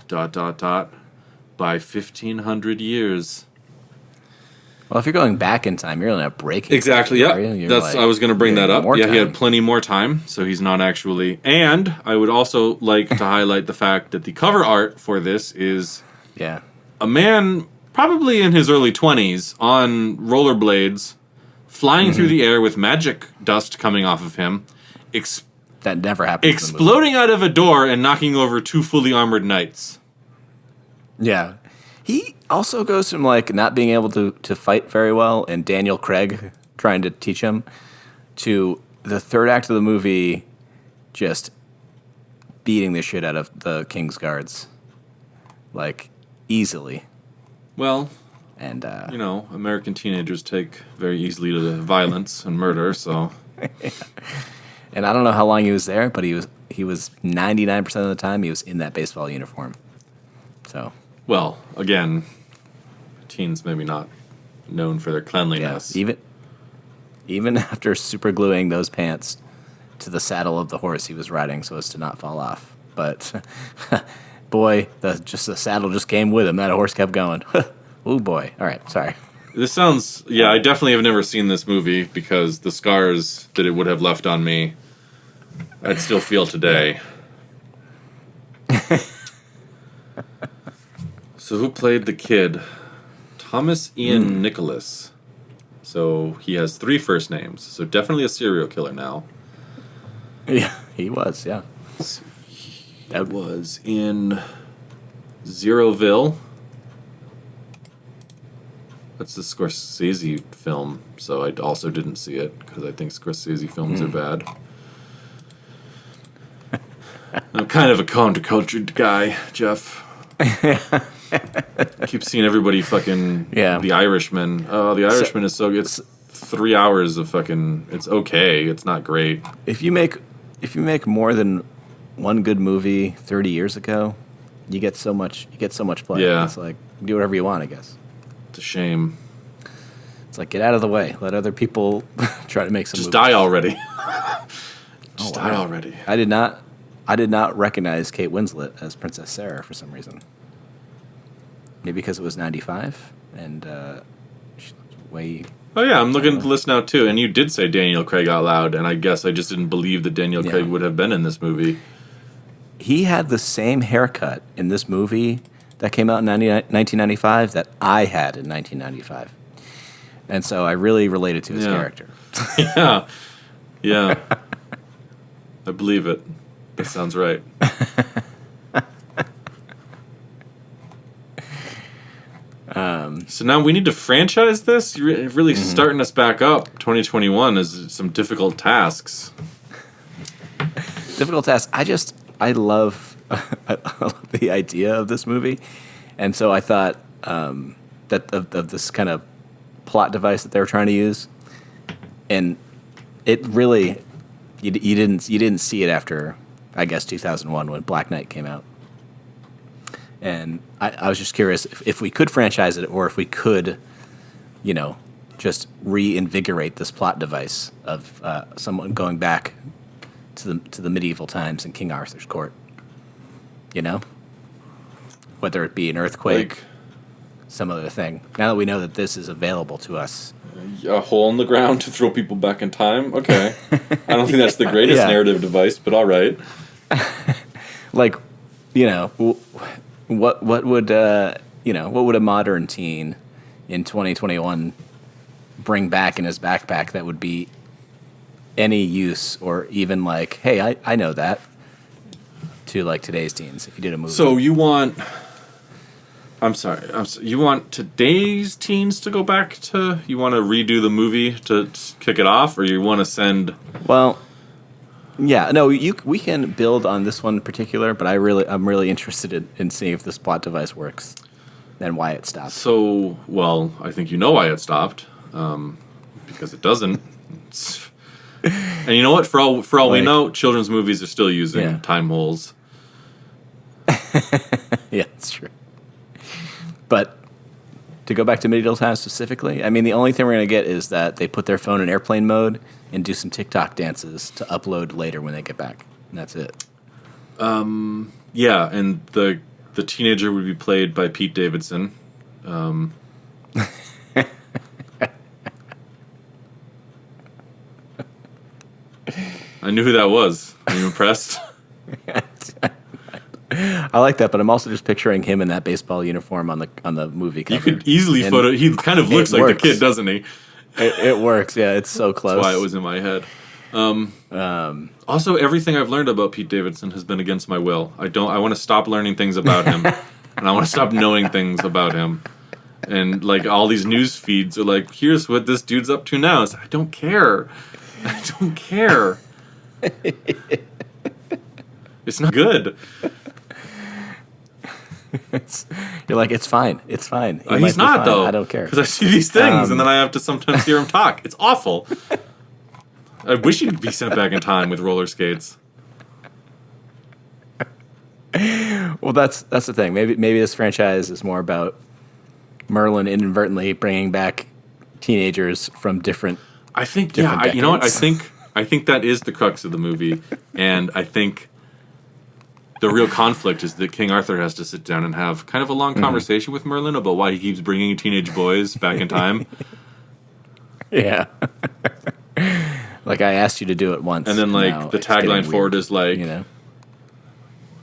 S1: by 1,500 years.
S2: Well, if you're going back in time, you're really not breaking.
S1: Exactly, yeah. I was going to bring that up. Yeah, he had plenty more time, so he's not actually... And I would also like to highlight the fact that the cover art for this is a man probably in his early 20s on rollerblades, flying through the air with magic dust coming off of him.
S2: That never happens.
S1: Exploding out of a door and knocking over 2 fully armored knights.
S2: Yeah. He also goes from like not being able to fight very well and Daniel Craig trying to teach him to the third act of the movie just beating the shit out of the King's guards. Like easily.
S1: Well,
S2: and
S1: American teenagers take very easily to violence and murder, so
S2: And I don't know how long he was there, but he was 99% of the time he was in that baseball uniform. So,
S1: well, again, teens maybe not known for their cleanliness.
S2: Yeah, even after super gluing those pants to the saddle of the horse he was riding so as to not fall off. But boy, the saddle just came with him. That horse kept going. Oh boy. All right, sorry.
S1: This sounds... Yeah, I definitely have never seen this movie because the scars that it would have left on me, I'd still feel today. So who played the kid? Thomas Ian Nicholas. So he has 3 first names. So definitely a serial killer now.
S2: Yeah, he was, yeah.
S1: That was in Zeroville. That's the Scorsese film, so I also didn't see it because I think Scorsese films are bad. I'm kind of a countercultured guy, Jeff. I keep seeing everybody fucking The Irishman. Oh, The Irishman is so good. It's 3 hours of fucking... It's okay. It's not great.
S2: If you make more than one good movie 30 years ago, you get so much play.
S1: Yeah.
S2: It's like, do whatever you want, I guess.
S1: It's a shame.
S2: It's like, get out of the way. Let other people try to make some
S1: Just
S2: movies.
S1: die already. Die already.
S2: I did not recognize Kate Winslet as Princess Sarah for some reason. Maybe because it was 95 and she looked way...
S1: Oh yeah, I'm looking at the list now too, and you did say Daniel Craig out loud, and I guess I just didn't believe that Daniel Craig would have been in this movie.
S2: He had the same haircut in this movie that came out in 1995 that I had in 1995. And so I really related to his character.
S1: Yeah. I believe it. That sounds right. So now we need to franchise this? You're really starting us back up. 2021 is some difficult tasks.
S2: Difficult tasks. I love the idea of this movie. And so I thought that of this kind of plot device that they were trying to use. And it really, you didn't see it after, I guess, 2001 when Black Knight came out. And I was just curious if we could franchise it or if we could, just reinvigorate this plot device of someone going back to the medieval times in King Arthur's court. Whether it be an earthquake, some other thing. Now that we know that this is available to us.
S1: A hole in the ground to throw people back in time? Okay. I don't think that's the greatest narrative device, but all right.
S2: What would a modern teen in 2021 bring back in his backpack that would be any use or even like, hey, I know that, to like today's teens if you did a movie.
S1: So you want you want today's teens to go back to, you want to redo the movie to kick it off, or you want to send...
S2: Well, yeah, no, we can build on this one in particular, but I'm really interested in seeing if this plot device works. and why it stopped.
S1: So, well, I think you know why it stopped, because it doesn't. And you know what? For all we know, children's movies are still using time holes.
S2: Yeah, that's true. But to go back to medieval times specifically, I mean, the only thing we're going to get is that they put their phone in airplane mode and do some TikTok dances to upload later when they get back. And that's it.
S1: Yeah, and the teenager would be played by Pete Davidson. I knew who that was. Are you impressed?
S2: I like that, but I'm also just picturing him in that baseball uniform on the movie cover.
S1: You could easily photo. He kind of looks like the kid, doesn't he?
S2: It works. Yeah, it's so close.
S1: That's why it was in my head. Also, everything I've learned about Pete Davidson has been against my will. I want to stop learning things about him, and I want to stop knowing things about him. And like all these news feeds are like, here's what this dude's up to now. It's like, I don't care. I don't care. It's not good.
S2: You're like, it's fine. It's fine.
S1: He's not, though.
S2: I don't care.
S1: Because I see these things, and then I have to sometimes hear him talk. It's awful. I wish he'd be sent back in time with roller skates.
S2: Well, that's the thing. Maybe this franchise is more about Merlin inadvertently bringing back teenagers from different.
S1: I think, you know what? I think that is the crux of the movie, and I think the real conflict is that King Arthur has to sit down and have kind of a long conversation with Merlin about why he keeps bringing teenage boys back in time.
S2: Yeah. Like, I asked you to do it once.
S1: And then, like, the tagline for it is like,
S2: you know,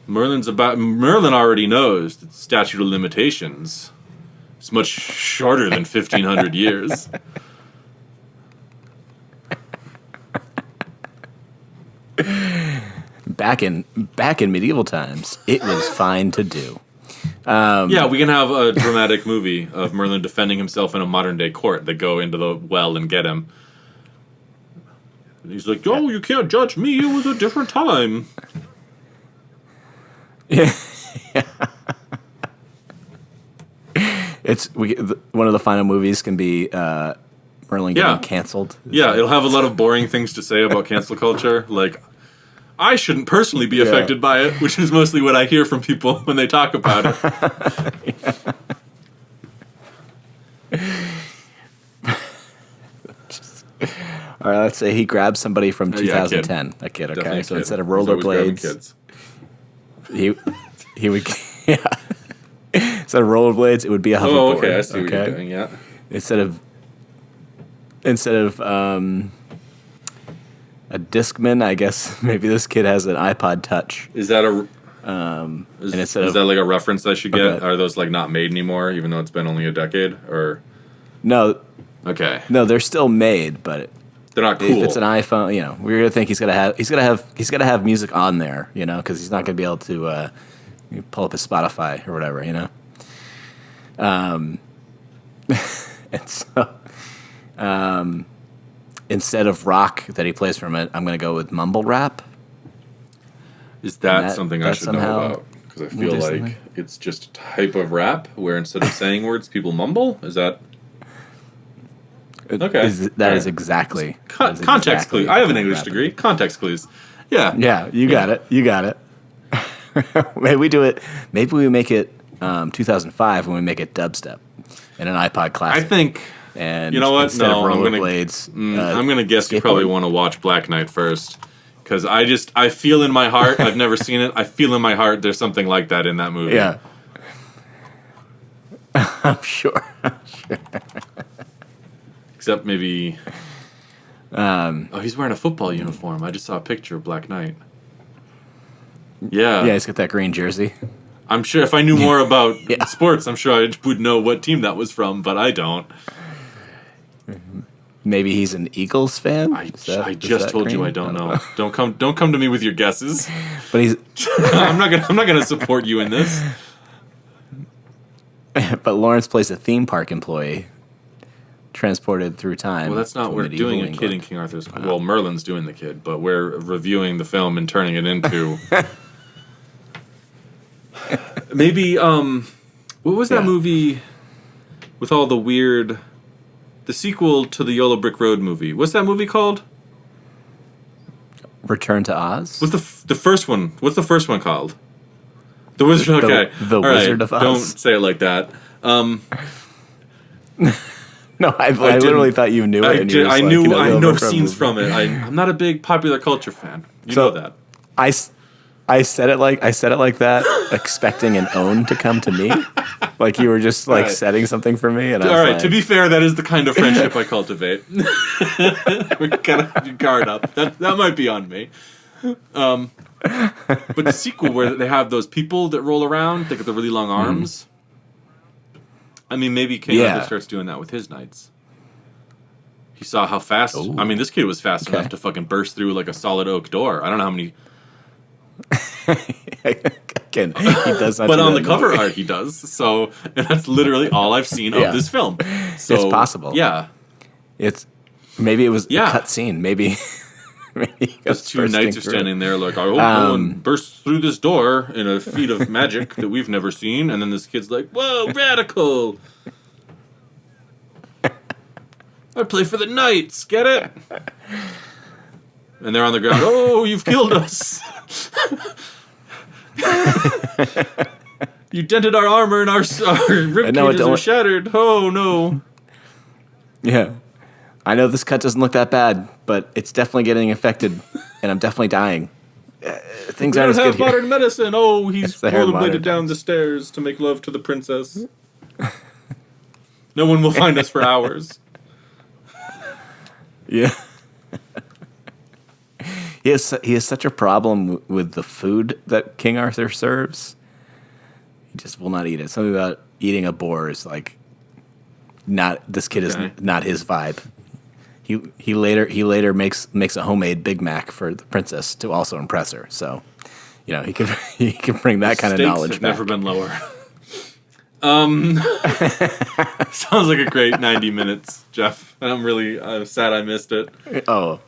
S1: Merlin already knows that the statute of limitations is much shorter than 1,500 years.
S2: Back in medieval times, it was fine to do.
S1: Yeah, we can have a dramatic movie of Merlin defending himself in a modern-day court. They go into the well and get him. And he's like, "Oh, you can't judge me. It was a different time."
S2: Yeah. One of the final movies can be Merlin getting canceled.
S1: Yeah, it'll have a lot of boring things to say about cancel culture, like, I shouldn't personally be affected by it, which is mostly what I hear from people when they talk about it.
S2: All right, let's say he grabs somebody from 2010. A kid, okay?
S1: Definitely
S2: so
S1: a kid.
S2: instead of
S1: He's always grabbing
S2: rollerblades,
S1: kids.
S2: he would instead of rollerblades, it would be a hoverboard.
S1: Oh, okay, I see what you're doing. Yeah.
S2: Instead of a Discman, I guess maybe this kid has an iPod Touch.
S1: Is that
S2: is
S1: that like a reference I should get? Okay. Are those like not made anymore, even though it's been only a decade? Or
S2: no?
S1: Okay.
S2: No, they're still made, but
S1: they're not cool.
S2: If it's an iPhone, you know, we're gonna think he's gonna have music on there, you know, because he's not gonna be able to pull up his Spotify or whatever, you know. And so, instead of rock that he plays from it, I'm gonna go with mumble rap.
S1: Is that something I should know about? Because I feel like it's just a type of rap where instead of saying words, people mumble. Is that? Okay.
S2: That is exactly.
S1: Context clues. I have an English degree. Context clues. Yeah.
S2: Yeah, you got it. You got it. Maybe we do it. Maybe we make it 2005 when we make it dubstep in an iPod Classic.
S1: I think. And you know what? No, I'm gonna guess you probably want to watch Black Knight first, because I feel in my heart. I've never seen it. I feel in my heart there's something like that in that movie.
S2: Yeah. I'm sure.
S1: Except maybe. He's wearing a football uniform. I just saw a picture of Black Knight. Yeah.
S2: Yeah, he's got that green jersey.
S1: I'm sure if I knew more about sports, I'm sure I would know what team that was from, but I don't.
S2: Maybe he's an Eagles fan.
S1: I just told you I don't know. Don't come to me with your guesses.
S2: But he's.
S1: I'm not gonna support you in this.
S2: But Lawrence plays a theme park employee, transported through time.
S1: Well, that's not. We're doing a kid in King Arthur's. Wow. Well, Merlin's doing the kid, but we're reviewing the film and turning it into. Maybe What was that movie with all the weird... The sequel to the Yellow Brick Road movie. What's that movie called?
S2: Return to Oz?
S1: What's the first one? What's the first one called? The Wizard. Okay,
S2: the Wizard of Oz.
S1: Don't say it like that.
S2: No, I literally thought you knew it.
S1: I know scenes from it. I'm not a big popular culture fan. You know that.
S2: I said it like that, expecting an own to come to me, like you were just like setting something for me. And
S1: all right, to be fair, that is the kind of friendship I cultivate. We gotta guard up. That might be on me. But the sequel where they have those people that roll around, they got the really long arms. I mean, maybe King Arthur starts doing that with his knights. He saw how fast. Ooh. I mean, this kid was fast enough to fucking burst through like a solid oak door. I don't know how many.
S2: Again, he does not.
S1: But on the cover art, he does. So, and that's literally all I've seen of this film. So,
S2: it's possible.
S1: Yeah,
S2: maybe it was a cut scene. Maybe
S1: those two knights are standing there like, I hope no one bursts through this door in a feat of magic that we've never seen. And then this kid's like, whoa, radical. I play for the knights, get it? And they're on the ground, oh, you've killed us. You dented our armor and our rib cages are shattered. Oh, no.
S2: Yeah. I know this cut doesn't look that bad, but it's definitely getting infected, and I'm definitely dying. Things aren't as good here. We don't have modern
S1: medicine. Oh, he's rollerbladed down the stairs to make love to the princess. No one will find us for hours.
S2: Yeah. He has such a problem with the food that King Arthur serves. He just will not eat it. Something about eating a boar is like not. This kid is not his vibe. He later makes a homemade Big Mac for the princess to also impress her. So, you know, he can bring that kind of knowledge back.
S1: Never been lower. Sounds like a great 90 minutes, Jeff. And I'm sad I missed it.
S2: Oh.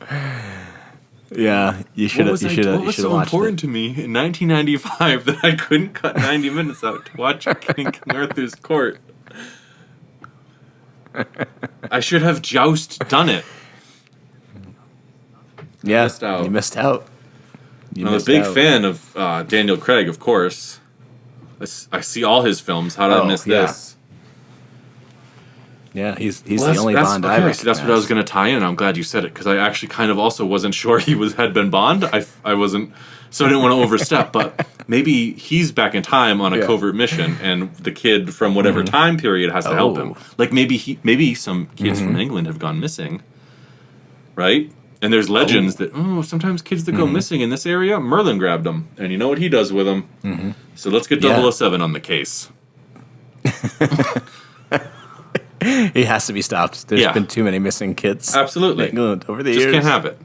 S2: Yeah, you should have watched it.
S1: What was so important to me in 1995 that I couldn't cut 90 minutes out to watch King Arthur's court? I should have done it.
S2: Yeah, you missed out.
S1: I'm a big fan of Daniel Craig, of course. I see all his films. How did I miss this?
S2: Yeah, he's the only Bond I recognize.
S1: That's what I was going to tie in. I'm glad you said it, because I actually kind of also wasn't sure he had been Bond. I wasn't, so I didn't want to overstep. But maybe he's back in time on a covert mission, and the kid from whatever time period has to help him. Like maybe some kids from England have gone missing, right? And there's legends that sometimes kids that go missing in this area, Merlin grabbed them, and you know what he does with them. So let's get 007 on the case.
S2: He has to be stopped. There's been too many missing kids.
S1: Absolutely.
S2: Over the years.
S1: Just can't have it.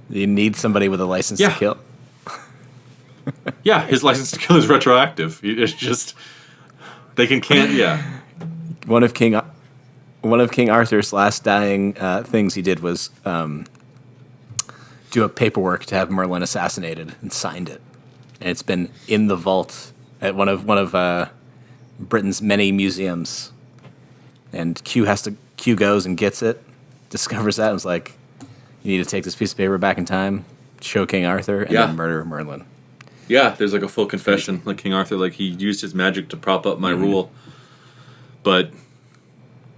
S2: You need somebody with a license to kill.
S1: Yeah, his license to kill is retroactive. It's just
S2: One of King Arthur's last dying things he did was do a paperwork to have Merlin assassinated and signed it. And it's been in the vault at one of Britain's many museums, and Q goes and gets it, discovers that, and was like, you need to take this piece of paper back in time, show King Arthur, and then murder Merlin.
S1: Yeah, there's like a full confession, like King Arthur, like he used his magic to prop up my rule, but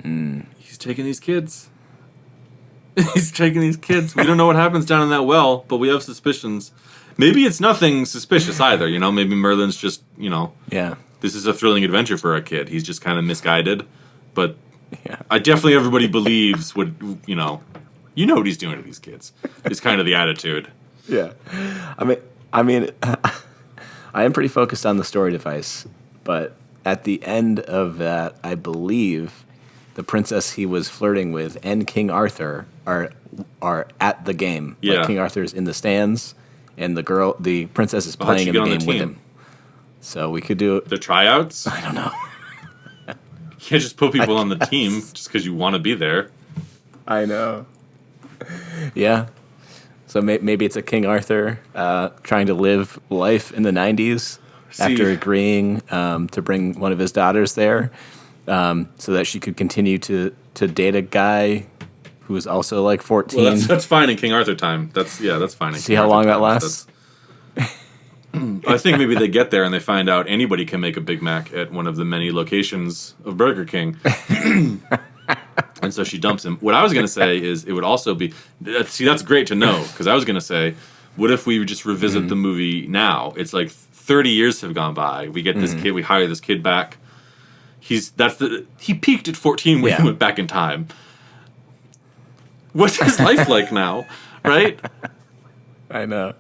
S1: he's taking these kids. He's taking these kids. We don't know what happens down in that well, but we have suspicions. Maybe it's nothing suspicious either, you know? Maybe Merlin's just, you know...
S2: Yeah.
S1: This is a thrilling adventure for a kid. He's just kind of misguided. But everybody believes what, you know what he's doing to these kids. It's kind of the attitude.
S2: Yeah. I mean, I am pretty focused on the story device, but at the end of that, I believe the princess he was flirting with and King Arthur are at the game.
S1: Yeah.
S2: Like King Arthur's in the stands, and the princess is playing in the game with him. So we could do
S1: the tryouts.
S2: I don't know.
S1: You can't just put people on the team just because you want to be there.
S2: I know. Yeah. So maybe it's a King Arthur trying to live life in the 90s. after agreeing to bring one of his daughters there, so that she could continue to date a guy who was also like 14.
S1: Well, that's fine in King Arthur time. That's fine.
S2: See how long that lasts?
S1: I think maybe they get there and they find out anybody can make a Big Mac at one of the many locations of Burger King. And so she dumps him. What I was going to say is it would also be... See, that's great to know, because I was going to say, what if we just revisit the movie now? It's like 30 years have gone by. We get this kid, we hire this kid back. He peaked at 14 when he went back in time. What's his life like now, right?
S2: I know.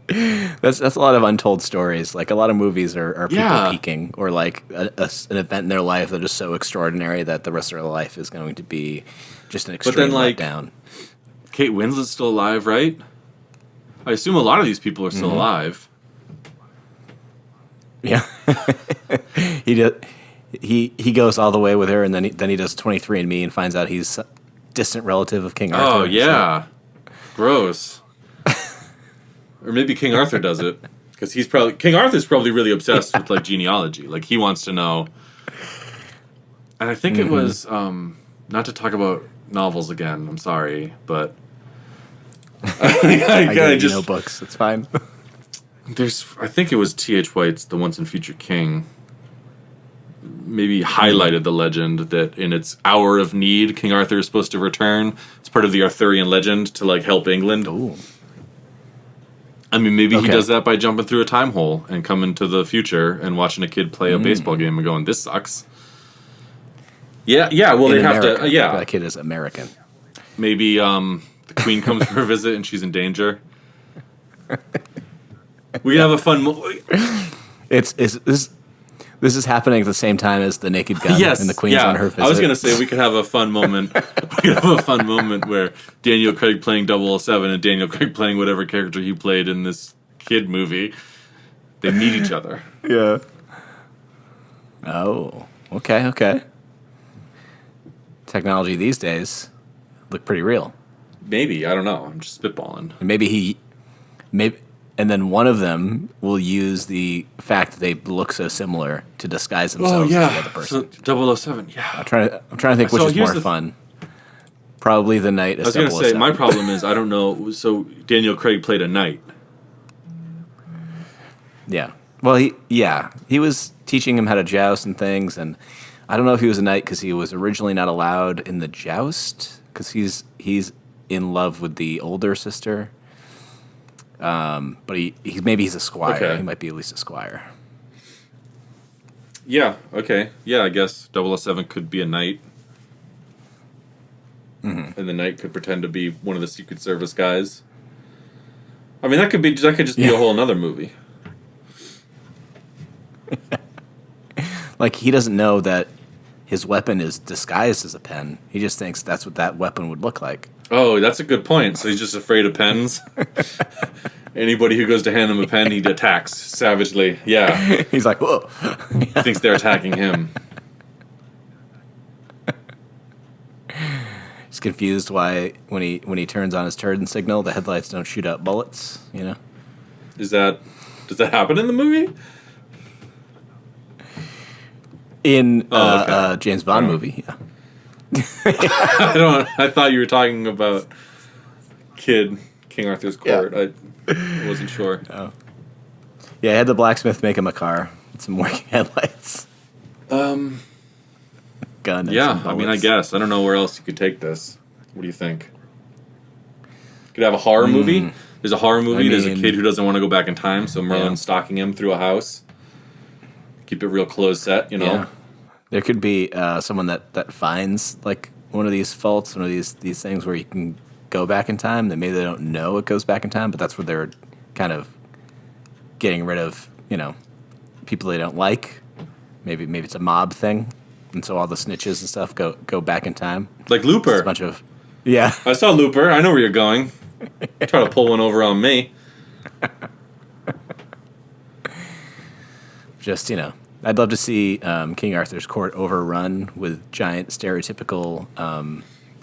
S2: That's a lot of untold stories. Like, a lot of movies are people peaking, or like an event in their life that is so extraordinary that the rest of their life is going to be just an extreme letdown.
S1: Kate Winslet's still alive, right? I assume a lot of these people are still alive.
S2: Yeah. He goes all the way with her, and then he does 23andMe and finds out he's a distant relative of King Arthur.
S1: Oh, yeah. So. Gross. Or maybe King Arthur does it, because King Arthur's probably really obsessed with like genealogy. Like, he wants to know. And I think it was not to talk about novels again. I'm sorry, but
S2: I just books. It's fine.
S1: I think it was T.H. White's The Once and Future King. Maybe highlighted the legend that in its hour of need, King Arthur is supposed to return. It's part of the Arthurian legend to like help England.
S2: Ooh.
S1: I mean, maybe he does that by jumping through a time hole and coming to the future and watching a kid play a baseball game and going, "This sucks." Yeah. Well, they have to. Yeah,
S2: that kid is American.
S1: Maybe the Queen comes for a visit and she's in danger. We have a fun.
S2: This is happening at the same time as the Naked Gun and the Queen's on her visit.
S1: I was going to say we could have a fun moment. We could have a fun moment where Daniel Craig playing 007 and Daniel Craig playing whatever character he played in this kid movie. They meet each other.
S2: Yeah. Oh, okay. Technology these days look pretty real.
S1: Maybe, I don't know. I'm just spitballing.
S2: And and then one of them will use the fact that they look so similar to disguise themselves as the other person.
S1: So 007, yeah.
S2: I'm trying to think which is more fun. Probably the knight as 007.
S1: I was going to say, my problem is, I don't know. So Daniel Craig played a knight.
S2: Yeah. Well, he was teaching him how to joust and things, and I don't know if he was a knight because he was originally not allowed in the joust because he's in love with the older sister. But he's a squire. Okay. He might be at least a squire.
S1: Yeah, okay. Yeah, I guess 007 could be a knight. And the knight could pretend to be one of the Secret Service guys. I mean, that could just be a whole another movie.
S2: Like, he doesn't know that his weapon is disguised as a pen. He just thinks that's what that weapon would look like.
S1: Oh, that's a good point. So he's just afraid of pens? Anybody who goes to hand him a pen, he attacks savagely. Yeah.
S2: He's like, whoa.
S1: He thinks they're attacking him.
S2: He's confused why when he turns on his turn signal, the headlights don't shoot out bullets, you know?
S1: Does that happen in the movie?
S2: In James Bond movie, yeah.
S1: I thought you were talking about King Arthur's court. Yeah. I wasn't sure.
S2: Oh. Yeah, I had the blacksmith make him a car with some working headlights.
S1: Gun.
S2: Yeah,
S1: I mean, I guess. I don't know where else you could take this. What do you think? Could have a horror movie. There's a horror movie. There's a kid who doesn't want to go back in time, so Merlin's stalking him through a house. Keep it real close set, you know. Yeah.
S2: There could be someone that finds like one of these faults, one of these things where you can go back in time. That maybe they don't know it goes back in time, but that's where they're kind of getting rid of, you know, people they don't like. Maybe it's a mob thing, and so all the snitches and stuff go back in time.
S1: Like Looper.
S2: It's a bunch of I
S1: saw Looper. I know where you're going. Try to pull one over on me.
S2: Just, you know, I'd love to see King Arthur's court overrun with giant stereotypical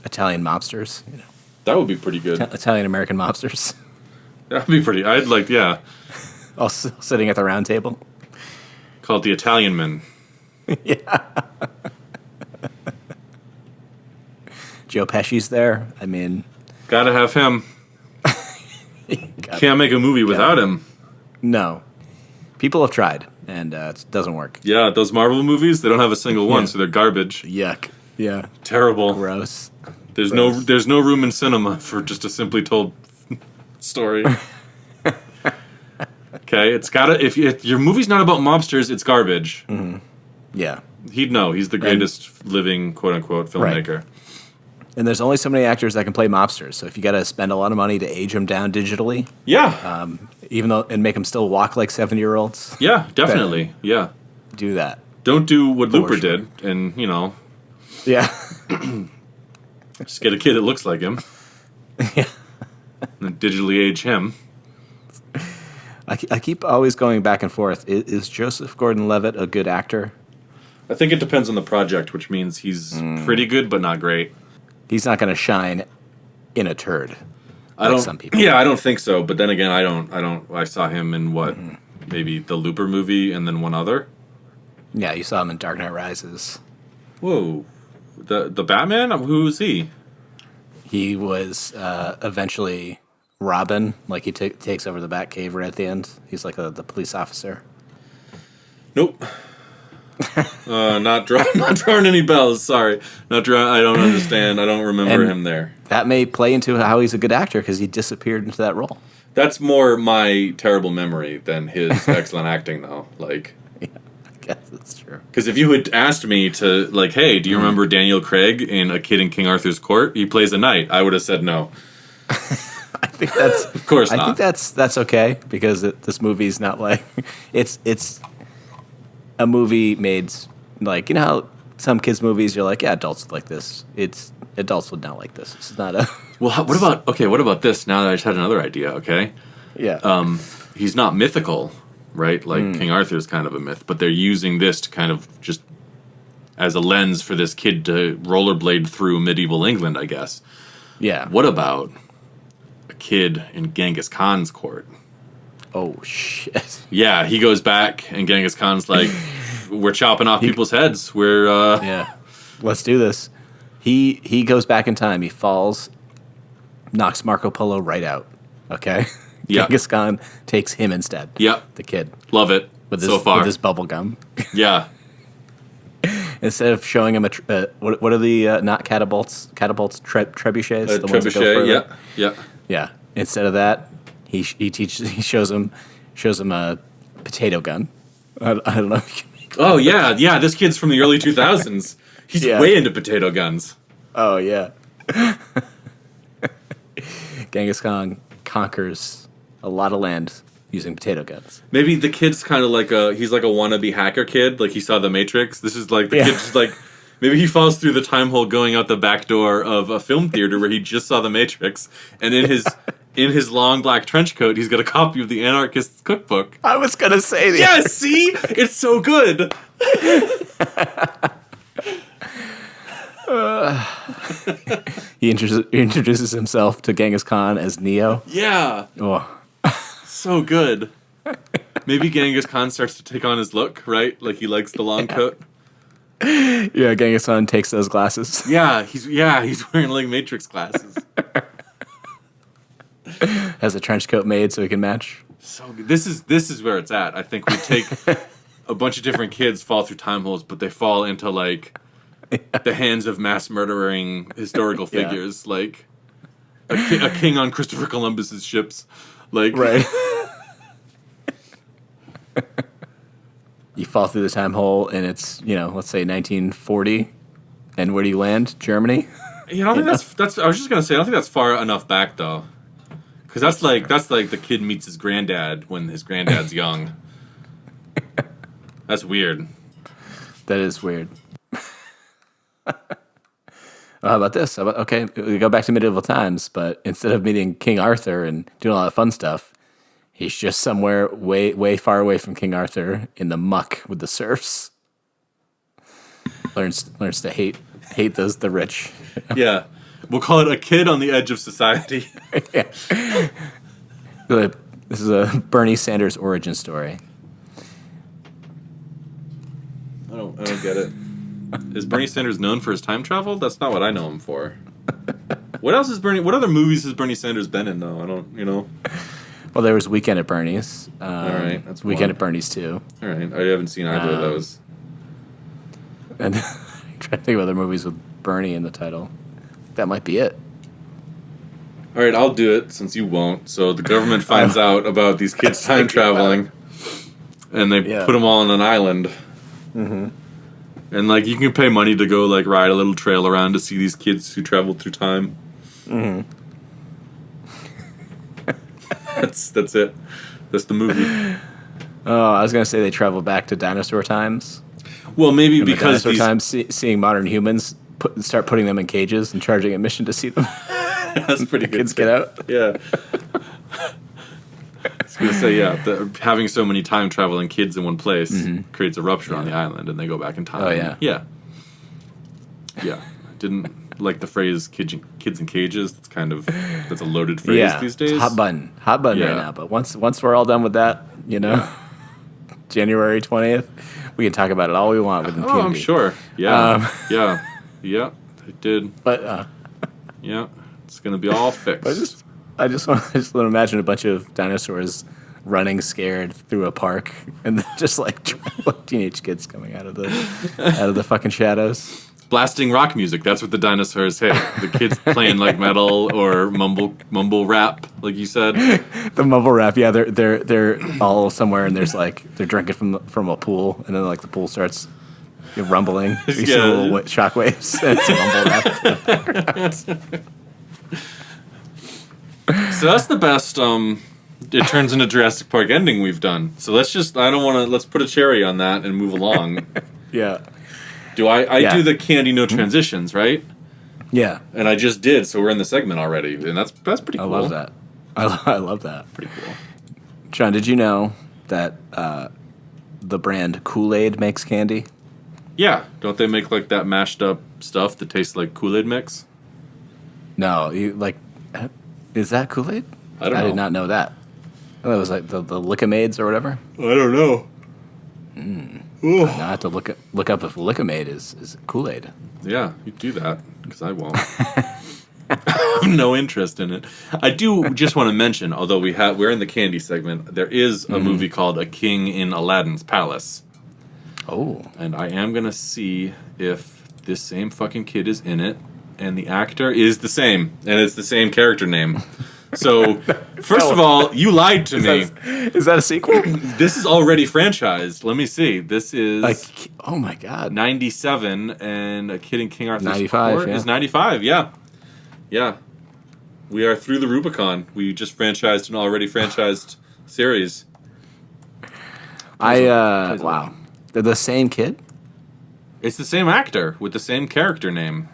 S2: Italian mobsters. You know,
S1: that would be pretty good.
S2: Italian American mobsters.
S1: That'd be pretty. All sitting at the round table. Called The Italian Man.
S2: Yeah. Joe Pesci's there. I mean,
S1: gotta have him. Can't make a movie without him.
S2: No. People have tried, and it doesn't work.
S1: Yeah, those Marvel movies, they don't have a single one, so they're garbage.
S2: Yuck. Yeah.
S1: Terrible.
S2: Gross.
S1: There's no room in cinema for just a simply told story. Okay, it's gotta. If your movie's not about mobsters, it's garbage.
S2: Mm-hmm. Yeah.
S1: He'd know. He's the greatest living quote unquote filmmaker.
S2: Right. And there's only so many actors that can play mobsters. So if you got to spend a lot of money to age them down digitally, and make them still walk like 7-year-olds,
S1: yeah, definitely, yeah,
S2: do that.
S1: Don't do what Looper did, and
S2: yeah,
S1: just get a kid that looks like him,
S2: yeah,
S1: and digitally age him.
S2: I keep always going back and forth. Is Joseph Gordon-Levitt a good actor?
S1: I think it depends on the project, which means he's pretty good but not great.
S2: He's not going to shine in a turd. Some people.
S1: Yeah, I don't think so. But then again, I saw him in maybe the Looper movie and then one other.
S2: Yeah, you saw him in Dark Knight Rises.
S1: Whoa, the Batman? Who was he?
S2: He was eventually Robin. Like he takes over the Batcave right at the end. He's like the police officer.
S1: Nope. Not drawing any bells. Sorry, I don't understand. I don't remember him there.
S2: That may play into how he's a good actor because he disappeared into that role.
S1: That's more my terrible memory than his excellent acting, though. Like,
S2: yeah, I guess that's true.
S1: Because if you had asked me to, like, hey, do you remember Daniel Craig in A Kid in King Arthur's Court? He plays a knight. I would have said no.
S2: I think that's
S1: of course not.
S2: I think that's okay because this movie's not like it's a movie made like how some kids movies you're like adults like this. It's adults would not like this. This is not a
S1: well. What about this? Now that I just had another idea. Okay.
S2: Yeah.
S1: He's not mythical, right? Like King Arthur's kind of a myth, but they're using this to kind of just as a lens for this kid to rollerblade through medieval England, I guess.
S2: Yeah.
S1: What about a kid in Genghis Khan's court?
S2: Oh, shit.
S1: Yeah, he goes back, and Genghis Khan's like, we're chopping off people's heads.
S2: Yeah, let's do this. He goes back in time. He falls, knocks Marco Polo right out. Okay?
S1: Yeah.
S2: Genghis Khan takes him instead.
S1: Yep.
S2: The kid.
S1: Love it so far.
S2: With his bubble gum.
S1: Yeah.
S2: Instead of showing him what are the, not catapults, trebuchets? The ones that go further? Yeah. Instead of that, he shows him a potato gun. I don't know if you can make that.
S1: Oh yeah. This kid's from the early 2000s. He's way into potato guns.
S2: Oh yeah. Genghis Khan conquers a lot of land using potato guns.
S1: Maybe the kid's kind of like he's like a wannabe hacker kid. Like he saw the Matrix. This is like the kid's just like. Maybe he falls through the time hole going out the back door of a film theater where he just saw the Matrix, and in his long black trench coat, he's got a copy of the Anarchist's Cookbook.
S2: I was gonna say that.
S1: Yes, see, it's so good.
S2: He introduces himself to Genghis Khan as Neo.
S1: Yeah.
S2: Oh.
S1: So good. Maybe Genghis Khan starts to take on his look, right? Like he likes the long coat.
S2: Yeah, Genghis Khan takes those glasses.
S1: Yeah, he's wearing like Matrix glasses.
S2: Has a trench coat made so he can match.
S1: So good. This is where it's at. I think we take a bunch of different kids fall through time holes, but they fall into like the hands of mass murdering historical figures, like a king on Christopher Columbus's ships, like
S2: right. You fall through the time hole, and it's let's say 1940, and where do you land? Germany.
S1: Yeah, I don't think that's. I was just gonna say I don't think that's far enough back though, because that's like the kid meets his granddad when his granddad's young. That's weird.
S2: That is weird. Well, how about this? Okay, we go back to medieval times, but instead of meeting King Arthur and doing a lot of fun stuff, he's just somewhere way, way far away from King Arthur in the muck with the serfs. Learns to hate the rich.
S1: Yeah, we'll call it a kid on the edge of society.
S2: Yeah. This is a Bernie Sanders origin story.
S1: I don't get it. Is Bernie Sanders known for his time travel? That's not what I know him for. What other movies has Bernie Sanders been in, though? I don't.
S2: Well, there was Weekend at Bernie's.
S1: All right, that's
S2: Weekend
S1: one.
S2: at Bernie's 2.
S1: All right, I haven't seen either of those.
S2: And I'm trying to think of other movies with Bernie in the title. That might be it.
S1: All right, I'll do it since you won't. So the government finds out about these kids time traveling, and they put them all on an island. Mm-hmm. And like you can pay money to go like ride a little trail around to see these kids who traveled through time. Mm-hmm. That's it. That's the movie.
S2: Oh, I was gonna say they travel back to dinosaur times.
S1: Well, maybe because
S2: dinosaur times, seeing modern humans start putting them in cages and charging admission to see them.
S1: That's pretty good.
S2: Kids get out.
S1: Yeah. I was gonna say having so many time traveling kids in one place creates a rupture on the island, and they go back in time.
S2: Oh yeah.
S1: Yeah. Didn't like the phrase kids in cages. That's a loaded phrase these days.
S2: It's hot button right now. But once we're all done with that, January 20th, we can talk about it all we want with impunity.
S1: Oh, I'm sure. Yeah, yeah, it did.
S2: But
S1: yeah, it's gonna be all fixed.
S2: I just want to imagine a bunch of dinosaurs running scared through a park, and then just like teenage kids coming out of the fucking shadows.
S1: Blasting rock music. That's what the dinosaurs hit. The kids playing like metal or mumble rap, like you said.
S2: The mumble rap, yeah. They're all somewhere, and they're drinking from a pool, and then like the pool starts rumbling. You see little shockwaves, and it's mumble rap.
S1: So that's the best. It turns into Jurassic Park ending we've done. So let's put a cherry on that and move along.
S2: Yeah.
S1: Do I do the candy no transitions, right?
S2: Yeah.
S1: And I just did, so we're in the segment already, and that's pretty cool.
S2: I love that. I love that. Pretty cool. John, did you know that the brand Kool-Aid makes candy?
S1: Yeah. Don't they make like that mashed up stuff that tastes like Kool-Aid mix?
S2: No, is that Kool-Aid?
S1: I don't know.
S2: I did not know that. Oh, it was like the Lick-A-Maids or whatever?
S1: I don't know.
S2: Now I have to look up if Lick-A-Maid is Kool-Aid.
S1: Yeah, you do that, because I won't. I have no interest in it. I do just want to mention, although we're in the candy segment, there is a movie called A King in Aladdin's Palace.
S2: Oh.
S1: And I am going to see if this same fucking kid is in it, and the actor is the same, and it's the same character name. So, first of all, you lied to me.
S2: Is that a sequel?
S1: This is already franchised. Let me see. This is...
S2: oh my god.
S1: 97, and A Kid in King Arthur's
S2: 95,
S1: Court is 95, yeah. Yeah. We are through the Rubicon. We just franchised an already franchised series.
S2: Wow. They're the same kid?
S1: It's the same actor with the same character name.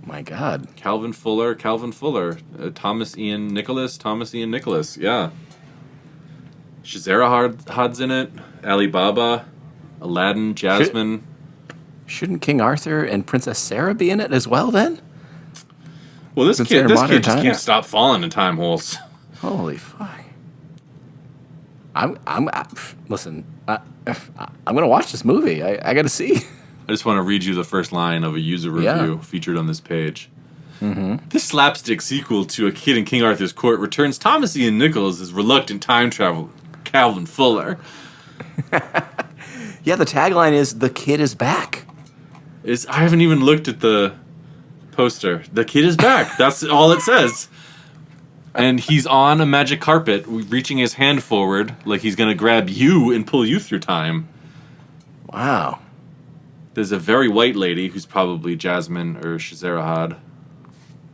S2: My God.
S1: Calvin Fuller. Thomas Ian Nicholas, yeah. Scheherazad's in it. Alibaba, Aladdin, Jasmine.
S2: Shouldn't King Arthur and Princess Sarah be in it as well then?
S1: Well, this kid just can't stop falling in time holes.
S2: Holy fuck. Listen, I'm going to watch this movie. I got to see.
S1: I just want to read you the first line of a user review featured on this page. Mm-hmm. This slapstick sequel to A Kid in King Arthur's Court returns Thomas Ian Nichols as reluctant time traveler Calvin Fuller.
S2: Yeah, the tagline is "The kid is back."
S1: I haven't even looked at the poster. The kid is back. That's all it says. And he's on a magic carpet, reaching his hand forward like he's going to grab you and pull you through time.
S2: Wow.
S1: There's a very white lady who's probably Jasmine or Scheherazade.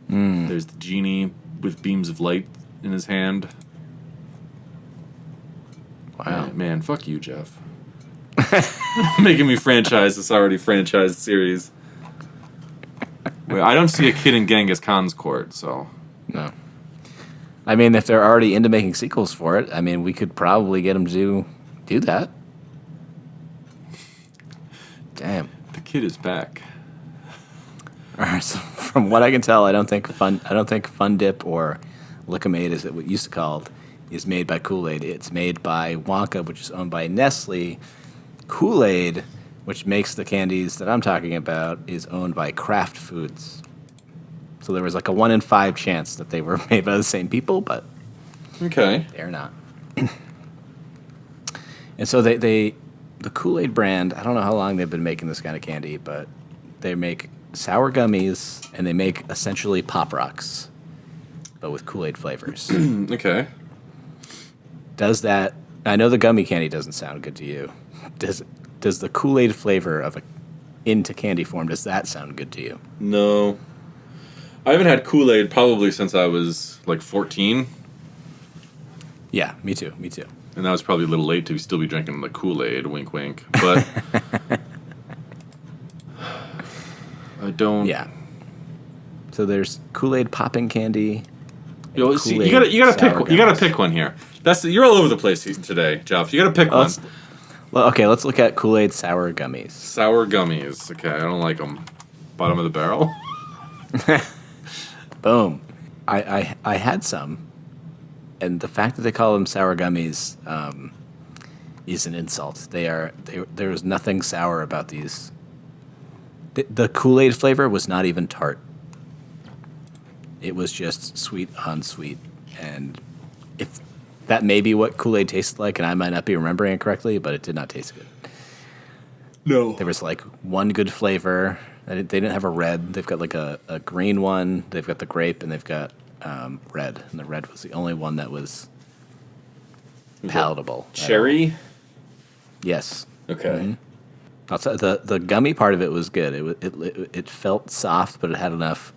S1: There's the genie with beams of light in his hand.
S2: Wow.
S1: Man, fuck you, Jeff. Making me franchise this already franchised series. Wait, I don't see a kid in Genghis Khan's court, so...
S2: No. I mean, if they're already into making sequels for it, I mean, we could probably get them to do that. Damn.
S1: The kid is back.
S2: All right, so from what I can tell, I don't think Fun Dip or Lick-A-Maid, as it used to be called, is made by Kool-Aid. It's made by Wonka, which is owned by Nestle. Kool-Aid which makes the candies that I'm talking about, is owned by Kraft Foods. So there was like a 1 in 5 chance that they were made by the same people, but
S1: Okay.
S2: they're not. And so the Kool-Aid brand, I don't know how long they've been making this kind of candy, but they make sour gummies and they make essentially Pop Rocks, but with Kool-Aid flavors.
S1: Okay.
S2: Does that? I know the gummy candy doesn't sound good to you. Does the Kool-Aid flavor of into candy form, does that sound good to you?
S1: No. I haven't had Kool-Aid probably since I was like 14.
S2: Yeah, me too.
S1: And that was probably a little late to still be drinking the Kool-Aid, wink, wink. But I don't.
S2: Yeah. So there's Kool-Aid popping candy.
S1: See, you gotta pick one here. You're all over the place today, Jeff. You gotta pick one.
S2: Let's look at Kool-Aid sour gummies.
S1: Sour gummies. Okay, I don't like them. Bottom of the barrel.
S2: Boom. I had some. And the fact that they call them sour gummies is an insult. There was nothing sour about these. The Kool-Aid flavor was not even tart. It was just sweet on sweet. And if that may be what Kool-Aid tasted like, and I might not be remembering it correctly, but it did not taste good.
S1: No.
S2: There was like one good flavor. They didn't have a red. They've got like a green one. They've got the grape, and they've got red, and the red was the only one that was palatable.
S1: Cherry?
S2: Yes.
S1: Okay.
S2: Mm-hmm. Also, the gummy part of it was good. It felt soft, but it had enough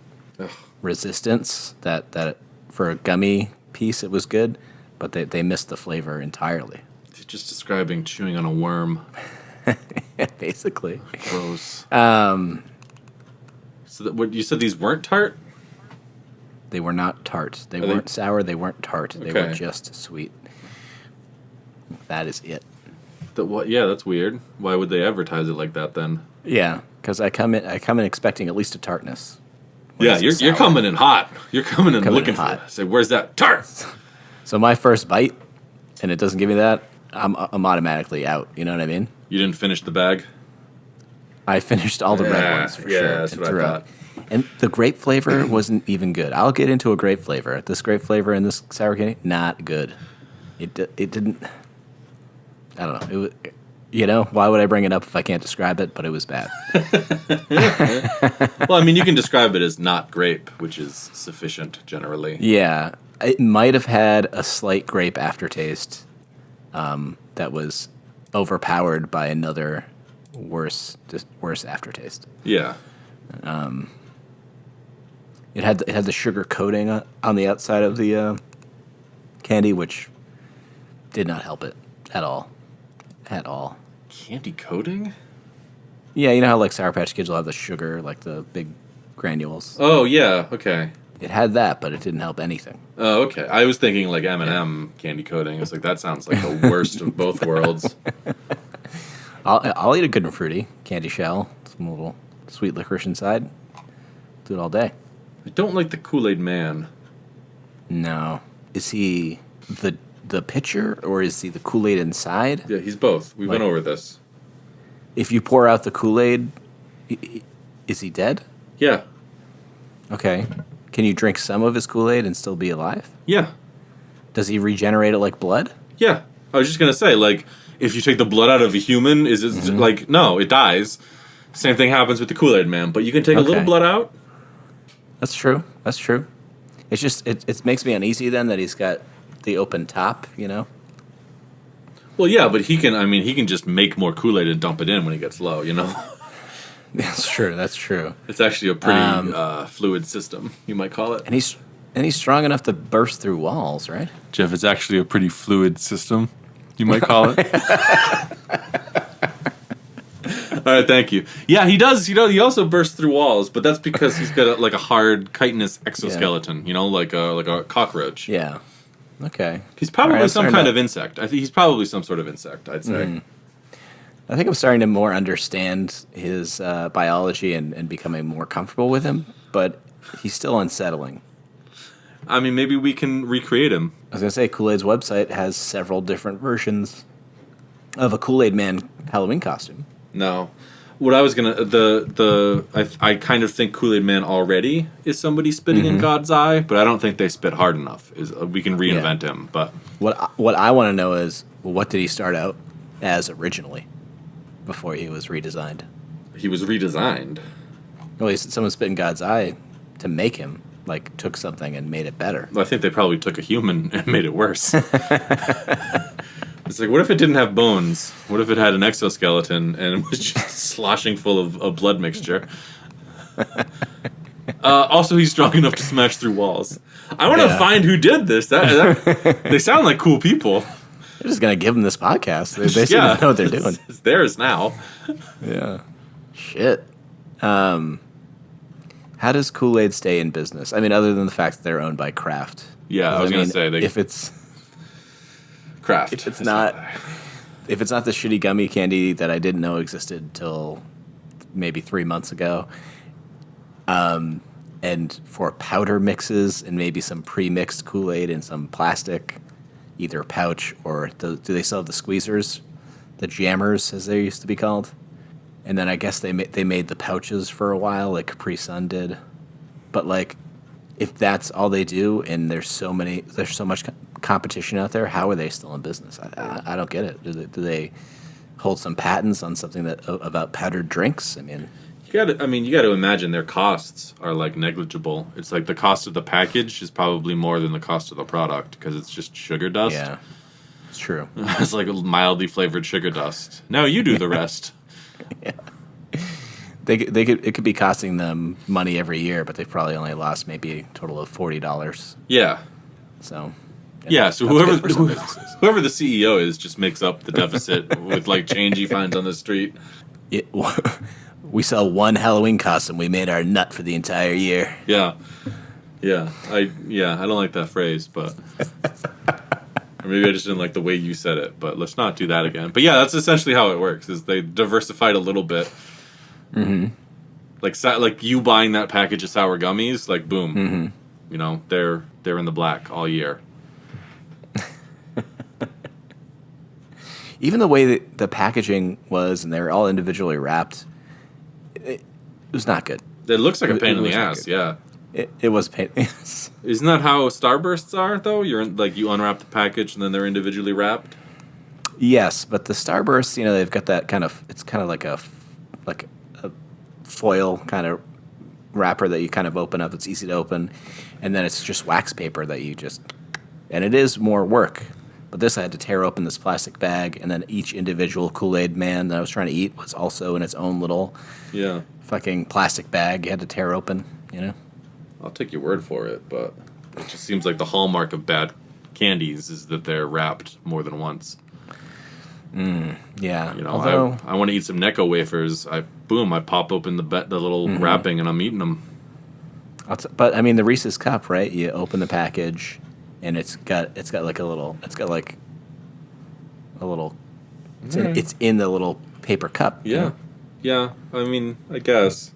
S2: resistance that for a gummy piece it was good, but they missed the flavor entirely.
S1: You're just describing chewing on a worm.
S2: Basically.
S1: Gross. So what you said, these weren't tart?
S2: They were not tart. They weren't sour. They weren't tart. They were just sweet. That is it.
S1: Yeah, that's weird. Why would they advertise it like that then?
S2: Yeah, because I come in expecting at least a tartness.
S1: Yeah, you're coming in hot. You're coming in looking hot. For it. Say, where's that tart?
S2: So my first bite, and it doesn't give me that, I'm automatically out. You know what I mean?
S1: You didn't finish the bag?
S2: I finished all the red ones for sure.
S1: Yeah, that's what I thought.
S2: And the grape flavor wasn't even good. I'll get into a grape flavor. This grape flavor in this sour candy, not good. It didn't. I don't know. It was, why would I bring it up if I can't describe it? But it was bad.
S1: Well, I mean, you can describe it as not grape, which is sufficient generally.
S2: Yeah, it might have had a slight grape aftertaste that was overpowered by another worse aftertaste.
S1: Yeah.
S2: It had the sugar coating on the outside of the candy, which did not help it at all. At all.
S1: Candy coating?
S2: Yeah, you know how like Sour Patch Kids will have the sugar, like the big granules.
S1: Oh yeah, okay.
S2: It had that, but it didn't help anything.
S1: Oh, okay. I was thinking like M&M candy coating. I was like, that sounds like the worst of both worlds.
S2: I'll eat a good and fruity candy shell, some little sweet licorice inside. Do it all day.
S1: I don't like the Kool-Aid Man.
S2: No. Is he the pitcher, or is he the Kool-Aid inside?
S1: Yeah, he's both. We went over this.
S2: If you pour out the Kool-Aid, is he dead?
S1: Yeah.
S2: Okay. Can you drink some of his Kool-Aid and still be alive?
S1: Yeah.
S2: Does he regenerate it like blood?
S1: Yeah. I was just going to say, like, if you take the blood out of a human, is it like, no, it dies. Same thing happens with the Kool-Aid Man, but you can take a little blood out.
S2: That's true. It's just, it makes me uneasy then that he's got the open top,
S1: Well, yeah, but he can just make more Kool-Aid and dump it in when he gets low,
S2: That's true.
S1: It's actually a pretty fluid system, you might call it.
S2: And he's strong enough to burst through walls, right?
S1: Jeff, it's actually a pretty fluid system, you might call it. All right, thank you. Yeah, he does. He also bursts through walls, but that's because he's got a hard chitinous exoskeleton. Like a cockroach.
S2: Yeah. Okay.
S1: He's probably some kind of insect. I think he's probably some sort of insect. I'd say.
S2: I think I'm starting to more understand his biology and becoming more comfortable with him, but he's still unsettling.
S1: I mean, maybe we can recreate him.
S2: I was gonna say Kool-Aid's website has several different versions of a Kool-Aid Man Halloween costume.
S1: No. What I was I kind of think Kool-Aid Man already is somebody spitting in God's eye, but I don't think they spit hard enough. We can reinvent him, but
S2: what I want to know is, what did he start out as originally before he was redesigned?
S1: He was redesigned.
S2: Well, someone spit in God's eye to make him, like, took something and made it better.
S1: Well, I think they probably took a human and made it worse. It's like, what if it didn't have bones? What if it had an exoskeleton and it was just sloshing full of blood mixture? Also, he's strong enough to smash through walls. I want to find who did this. They sound like cool people.
S2: They're just going to give them this podcast. They seem to know what they're doing.
S1: It's theirs now.
S2: Yeah. Shit. How does Kool-Aid stay in business? I mean, other than the fact that they're owned by Kraft.
S1: Yeah, I was going to say.
S2: If it's...
S1: Kraft.
S2: If it's not the shitty gummy candy that I didn't know existed till maybe 3 months ago, and for powder mixes and maybe some pre-mixed Kool-Aid in some plastic, either pouch or do they still have the squeezers, the jammers as they used to be called? And then I guess they made the pouches for a while, like Capri Sun did. But like, if that's all they do, and there's so much competition out there, how are they still in business? I don't get it. Do they hold some patents on something about powdered drinks? I mean, you got
S1: to imagine their costs are like negligible. It's like the cost of the package is probably more than the cost of the product because it's just sugar dust.
S2: Yeah, it's true.
S1: It's like mildly flavored sugar dust. Now you do the rest.
S2: Yeah. It could be costing them money every year, but they've probably only lost maybe a total of $40.
S1: Yeah.
S2: So.
S1: Yeah, so whoever the CEO is just makes up the deficit with like change he finds on the street.
S2: We sell one Halloween costume. We made our nut for the entire year.
S1: Yeah. I don't like that phrase, but or maybe I just didn't like the way you said it. But let's not do that again. But yeah, that's essentially how it works. Is they diversified a little bit. Mm-hmm. Like you buying that package of sour gummies, like boom, you know they're in the black all year.
S2: Even the way that the packaging was, and they were all individually wrapped, it was not good.
S1: It looks like a pain in the ass. Yeah,
S2: it was a pain.
S1: Isn't that how Starbursts are though? You unwrap the package and then they're individually wrapped.
S2: Yes, but the Starbursts, they've got that kind of. It's kind of like a foil kind of wrapper that you kind of open up. It's easy to open, and then it's just wax paper that you just. And it is more work. But this, I had to tear open this plastic bag, and then each individual Kool-Aid Man that I was trying to eat was also in its own little fucking plastic bag you had to tear open,
S1: I'll take your word for it, but it just seems like the hallmark of bad candies is that they're wrapped more than once.
S2: Yeah.
S1: I want to eat some Necco wafers. I pop open the little wrapping, and I'm eating them.
S2: But, I mean, the Reese's Cup, right? You open the package... And it's got like a little. It's in the little paper cup.
S1: Yeah, yeah. I mean, I guess.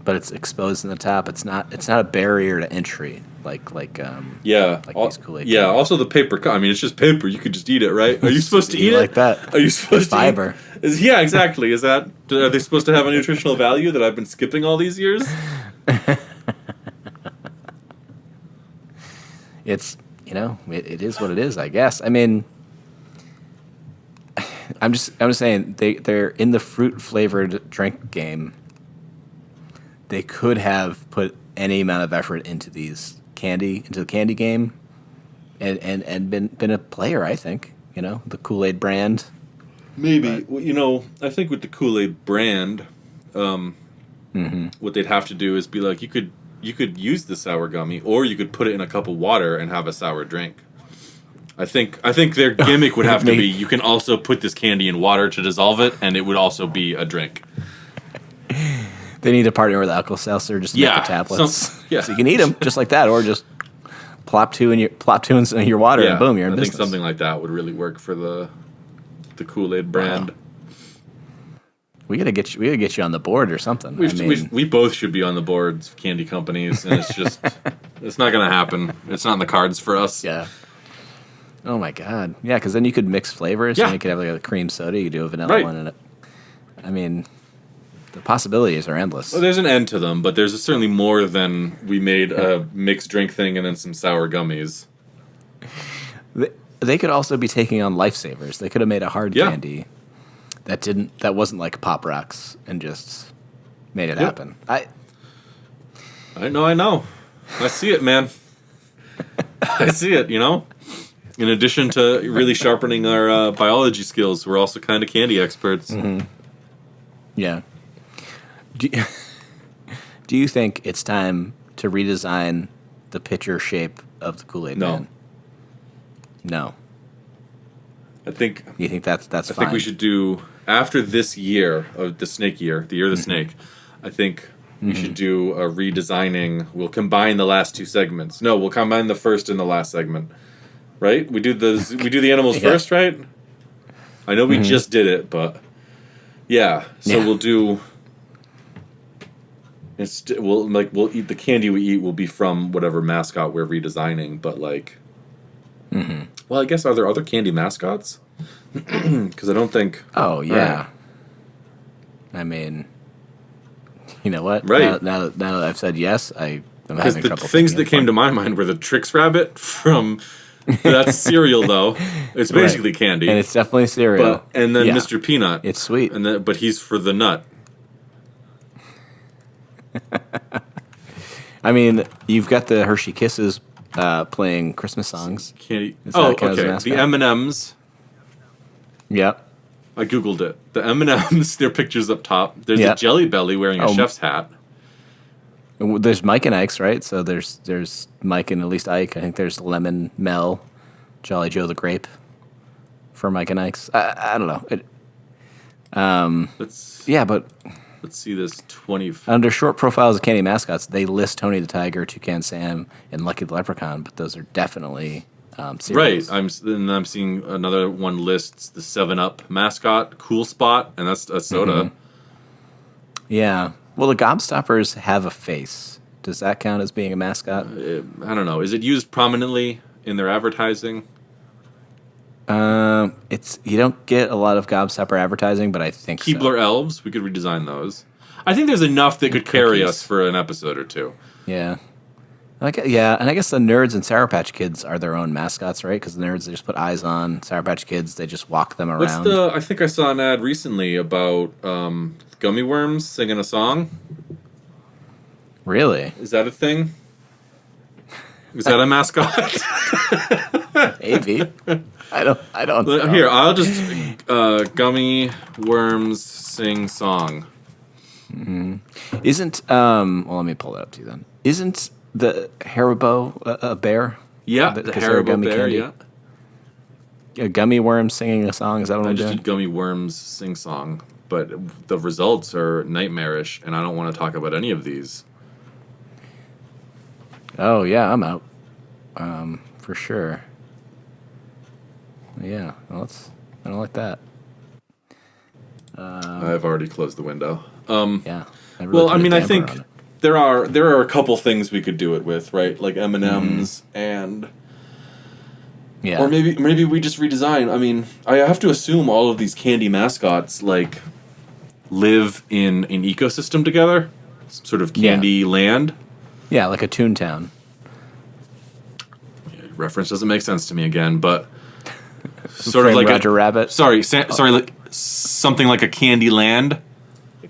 S2: But it's exposed in the top. It's not a barrier to entry like these Kool-Aid.
S1: Yeah. Also, the paper cup. I mean, it's just paper. You could just eat it, right? Are you supposed to eat it
S2: like that?
S1: Are you supposed to
S2: fiber?
S1: Yeah, exactly. Are they supposed to have a nutritional value that I've been skipping all these years?
S2: It's, it is what it is, I guess. I mean, I'm just saying they're in the fruit flavored drink game. They could have put any amount of effort into the candy game, and been a player. I think the Kool-Aid brand.
S1: Maybe I think with the Kool-Aid brand, what they'd have to do is be like you could use the sour gummy, or you could put it in a cup of water and have a sour drink. I think their gimmick would have to be you can also put this candy in water to dissolve it, and it would also be a drink.
S2: They need to partner with Alka-Seltzer just to make the tablets. So you can eat them just like that, or just plop two in your water, and boom, you're in business.
S1: I think something like that would really work for the Kool-Aid brand.
S2: Wow. We gotta get you on the board or something.
S1: We both should be on the boards of candy companies, and it's just it's not gonna happen. It's not in the cards for us.
S2: Yeah. Oh my god. Yeah, because then you could mix flavors.
S1: Yeah.
S2: And you could have like a cream soda. You could do a vanilla one in it. I mean, the possibilities are endless.
S1: Well, there's an end to them, but there's certainly more than we made a mixed drink thing and then some sour gummies.
S2: They could also be taking on lifesavers. They could have made a hard candy that wasn't like Pop Rocks and just made it happen. I
S1: know. I see it, man. I see it, In addition to really sharpening our biology skills, we're also kind of candy experts.
S2: Mm-hmm. Yeah. Do you think it's time to redesign the pitcher shape of the Kool-Aid Man? No.
S1: I think.
S2: You think that's fine?
S1: I think we should do, after this year of the snake year, the year of the snake, I think we should do a redesigning. We'll combine the last two segments. No, we'll combine the first and the last segment. Right? We do the animals first, right? I know we just did it, but yeah. So we'll do. We'll eat the candy we eat will be from whatever mascot we're redesigning, but like. Well, I guess are there other candy mascots? Because I don't think.
S2: Oh yeah. Right. I mean, you know what?
S1: Right
S2: now that I've said yes, I'm having trouble.
S1: The things that came to my mind were the Trix Rabbit from. That's cereal though. It's basically candy,
S2: and it's definitely cereal.
S1: And then Mr. Peanut.
S2: It's sweet,
S1: but he's for the nut.
S2: I mean, you've got the Hershey Kisses playing Christmas songs.
S1: Candy. Okay. The M&Ms.
S2: Yep.
S1: I googled it. The M&Ms. Their pictures up top. There's a Jelly Belly wearing a chef's hat.
S2: There's Mike and Ike's, right? So there's Mike and at least Ike. I think there's Lemon Mel, Jolly Joe the Grape for Mike and Ike's. I don't know.
S1: Let's see this 20.
S2: Under short profiles of candy mascots, they list Tony the Tiger, Toucan Sam, and Lucky the Leprechaun, but those are definitely cereals.
S1: Right. I'm seeing another one lists the 7-Up mascot, Cool Spot, and that's a soda.
S2: Yeah. Well, the Gobstoppers have a face. Does that count as being a mascot?
S1: I don't know. Is it used prominently in their advertising?
S2: You don't get a lot of Gobstopper advertising, but I think
S1: Keebler Elves, we could redesign those. I think there's enough that could carry us for an episode or two.
S2: Yeah. And I guess the Nerds and Sour Patch Kids are their own mascots, right? Because the Nerds, they just put eyes on. Sour Patch Kids, they just walk them around.
S1: I think I saw an ad recently about gummy worms singing a song.
S2: Really?
S1: Is that a thing? Is that a mascot?
S2: Maybe. I don't know.
S1: Here, I'll just gummy worms sing song.
S2: Mm-hmm. Isn't well, let me pull that up to you then. Isn't the Haribo a bear?
S1: Yeah, the Haribo bear. Candy? Yeah.
S2: A gummy worm singing a song. Is that what I'm doing?
S1: I just did gummy worms sing song, but the results are nightmarish, and I don't want to talk about any of these.
S2: Oh yeah, I'm out. For sure. Yeah, well, I don't like that.
S1: I've already closed the window.
S2: Yeah.
S1: I think there are a couple things we could do it with, right? Like M&Ms and or maybe we just redesign. I mean, I have to assume all of these candy mascots like live in an ecosystem together, sort of candy land.
S2: Yeah, like a Toontown.
S1: Reference doesn't make sense to me again, but sort of like
S2: Roger Rabbit.
S1: Sorry, like something like a candy land.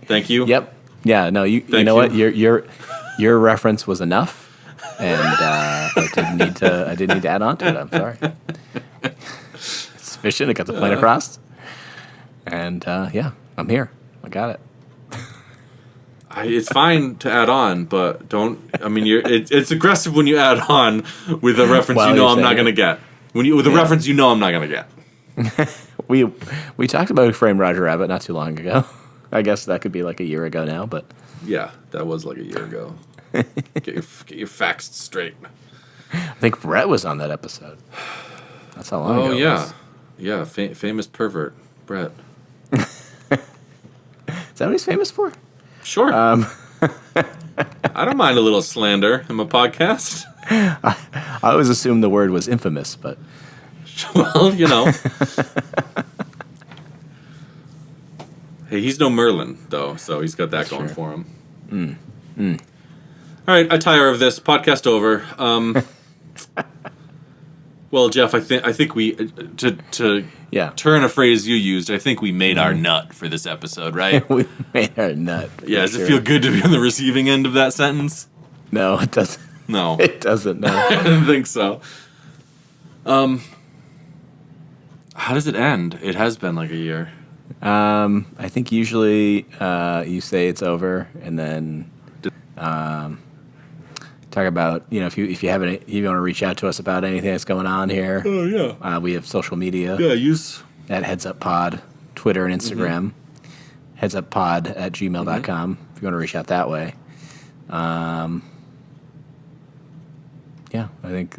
S1: Thank you.
S2: Yep. Yeah. No. You know what? Your reference was enough, and I didn't need to add on to it. I'm sorry. It's sufficient. I got the point across, and I'm here. I got it.
S1: It's fine to add on, but don't. I mean, it's aggressive when you add on with a reference I'm not going to get. With a reference I'm not going to get.
S2: We talked about Who Framed Roger Rabbit not too long ago. I guess that could be like a year ago now, but
S1: yeah, that was like a year ago. Get your facts straight.
S2: I think Brett was on that episode. That's how long ago.
S1: Oh yeah, yeah, famous pervert Brett.
S2: Is that what he's famous for?
S1: Sure. I don't mind a little slander in my podcast.
S2: I always assumed the word was infamous, but
S1: well, Hey, he's no Merlin though, so he's got that going for him. All right, I tire of this. Podcast over. Well, Jeff, I think we to turn a phrase you used. I think we made our nut for this episode, right?
S2: We made our nut.
S1: Yeah, does it feel good to be on the receiving end of that sentence?
S2: No, it doesn't.
S1: No,
S2: it doesn't. No,
S1: I didn't think so. How does it end? It has been like a year.
S2: I think usually you say it's over, and then talk about if you have any, if you want to reach out to us about anything that's going on here.
S1: Oh yeah.
S2: We have social media.
S1: Yeah, use
S2: at Heads Up Pod, Twitter and Instagram. headsuppod@gmail.com if you want to reach out that way. Yeah, I think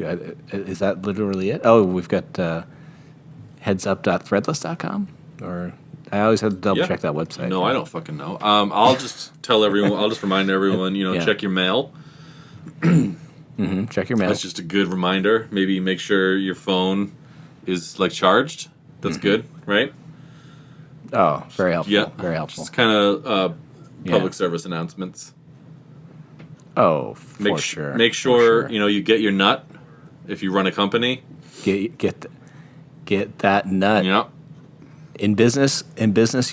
S2: is that literally it? Oh, we've got headsup.threadless.com, or I always have to double check that website.
S1: No, I don't fucking know. I'll just tell everyone. I'll just remind everyone. Check your mail.
S2: Check your mail.
S1: That's just a good reminder. Maybe make sure your phone is charged. That's good, right?
S2: Oh, very helpful.
S1: Yeah,
S2: very helpful.
S1: Just kind of public service announcements.
S2: Oh, for sure.
S1: Make sure you get your nut if you run a company.
S2: Get that nut.
S1: Yeah.
S2: In business,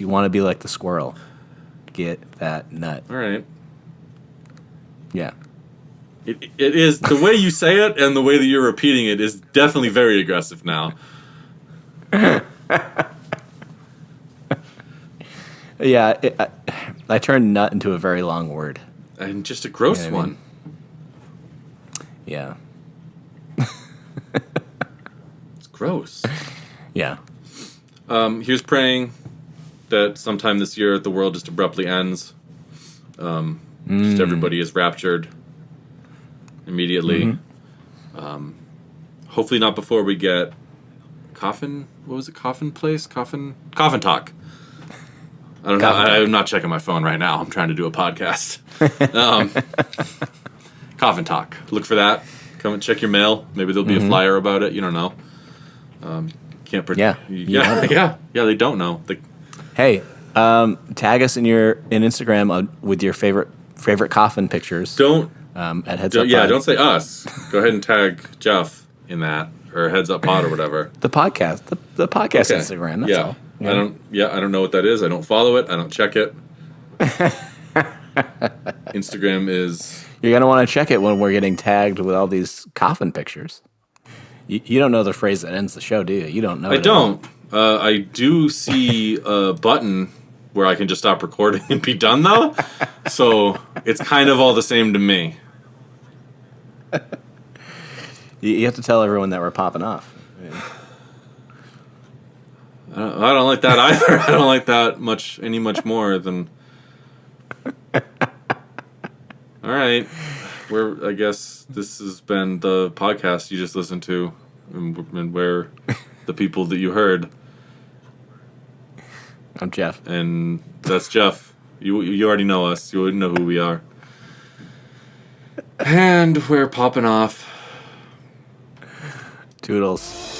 S2: you want to be like the squirrel. Get that nut.
S1: All right.
S2: Yeah.
S1: It is the way you say it and the way that you're repeating it is definitely very aggressive now.
S2: Yeah, I turned nut into a very long word.
S1: And just a gross one.
S2: Yeah.
S1: It's gross.
S2: Yeah.
S1: Here's praying that sometime this year the world just abruptly ends. Just everybody is raptured immediately. Hopefully not before we get coffin. What was it? Coffin place? Coffin talk. I don't know. I'm not checking my phone right now. I'm trying to do a podcast. Coffin talk. Look for that. Come and check your mail. Maybe there'll be a flyer about it. You don't know. Can't predict. Yeah. They don't know.
S2: Hey, tag us in Instagram with your favorite coffin pictures.
S1: Don't.
S2: At Heads Up.
S1: Yeah, don't say us. Go ahead and tag Jeff in that, or Heads Up Pod or whatever.
S2: The podcast. The podcast Instagram. That's all.
S1: Yeah. I don't know what that is. I don't follow it. I don't check it. Instagram is.
S2: You're gonna want to check it when we're getting tagged with all these coffin pictures. You don't know the phrase that ends the show, do you? You don't know.
S1: I don't. I do see a button where I can just stop recording and be done, though. So it's kind of all the same to me.
S2: You have to tell everyone that we're popping off.
S1: I don't like that either. I don't like that much more than. All right, I guess this has been the podcast you just listened to, and we're the people that you heard.
S2: I'm Jeff,
S1: and that's Jeff. You already know us. You already know who we are, and we're popping off.
S2: Toodles.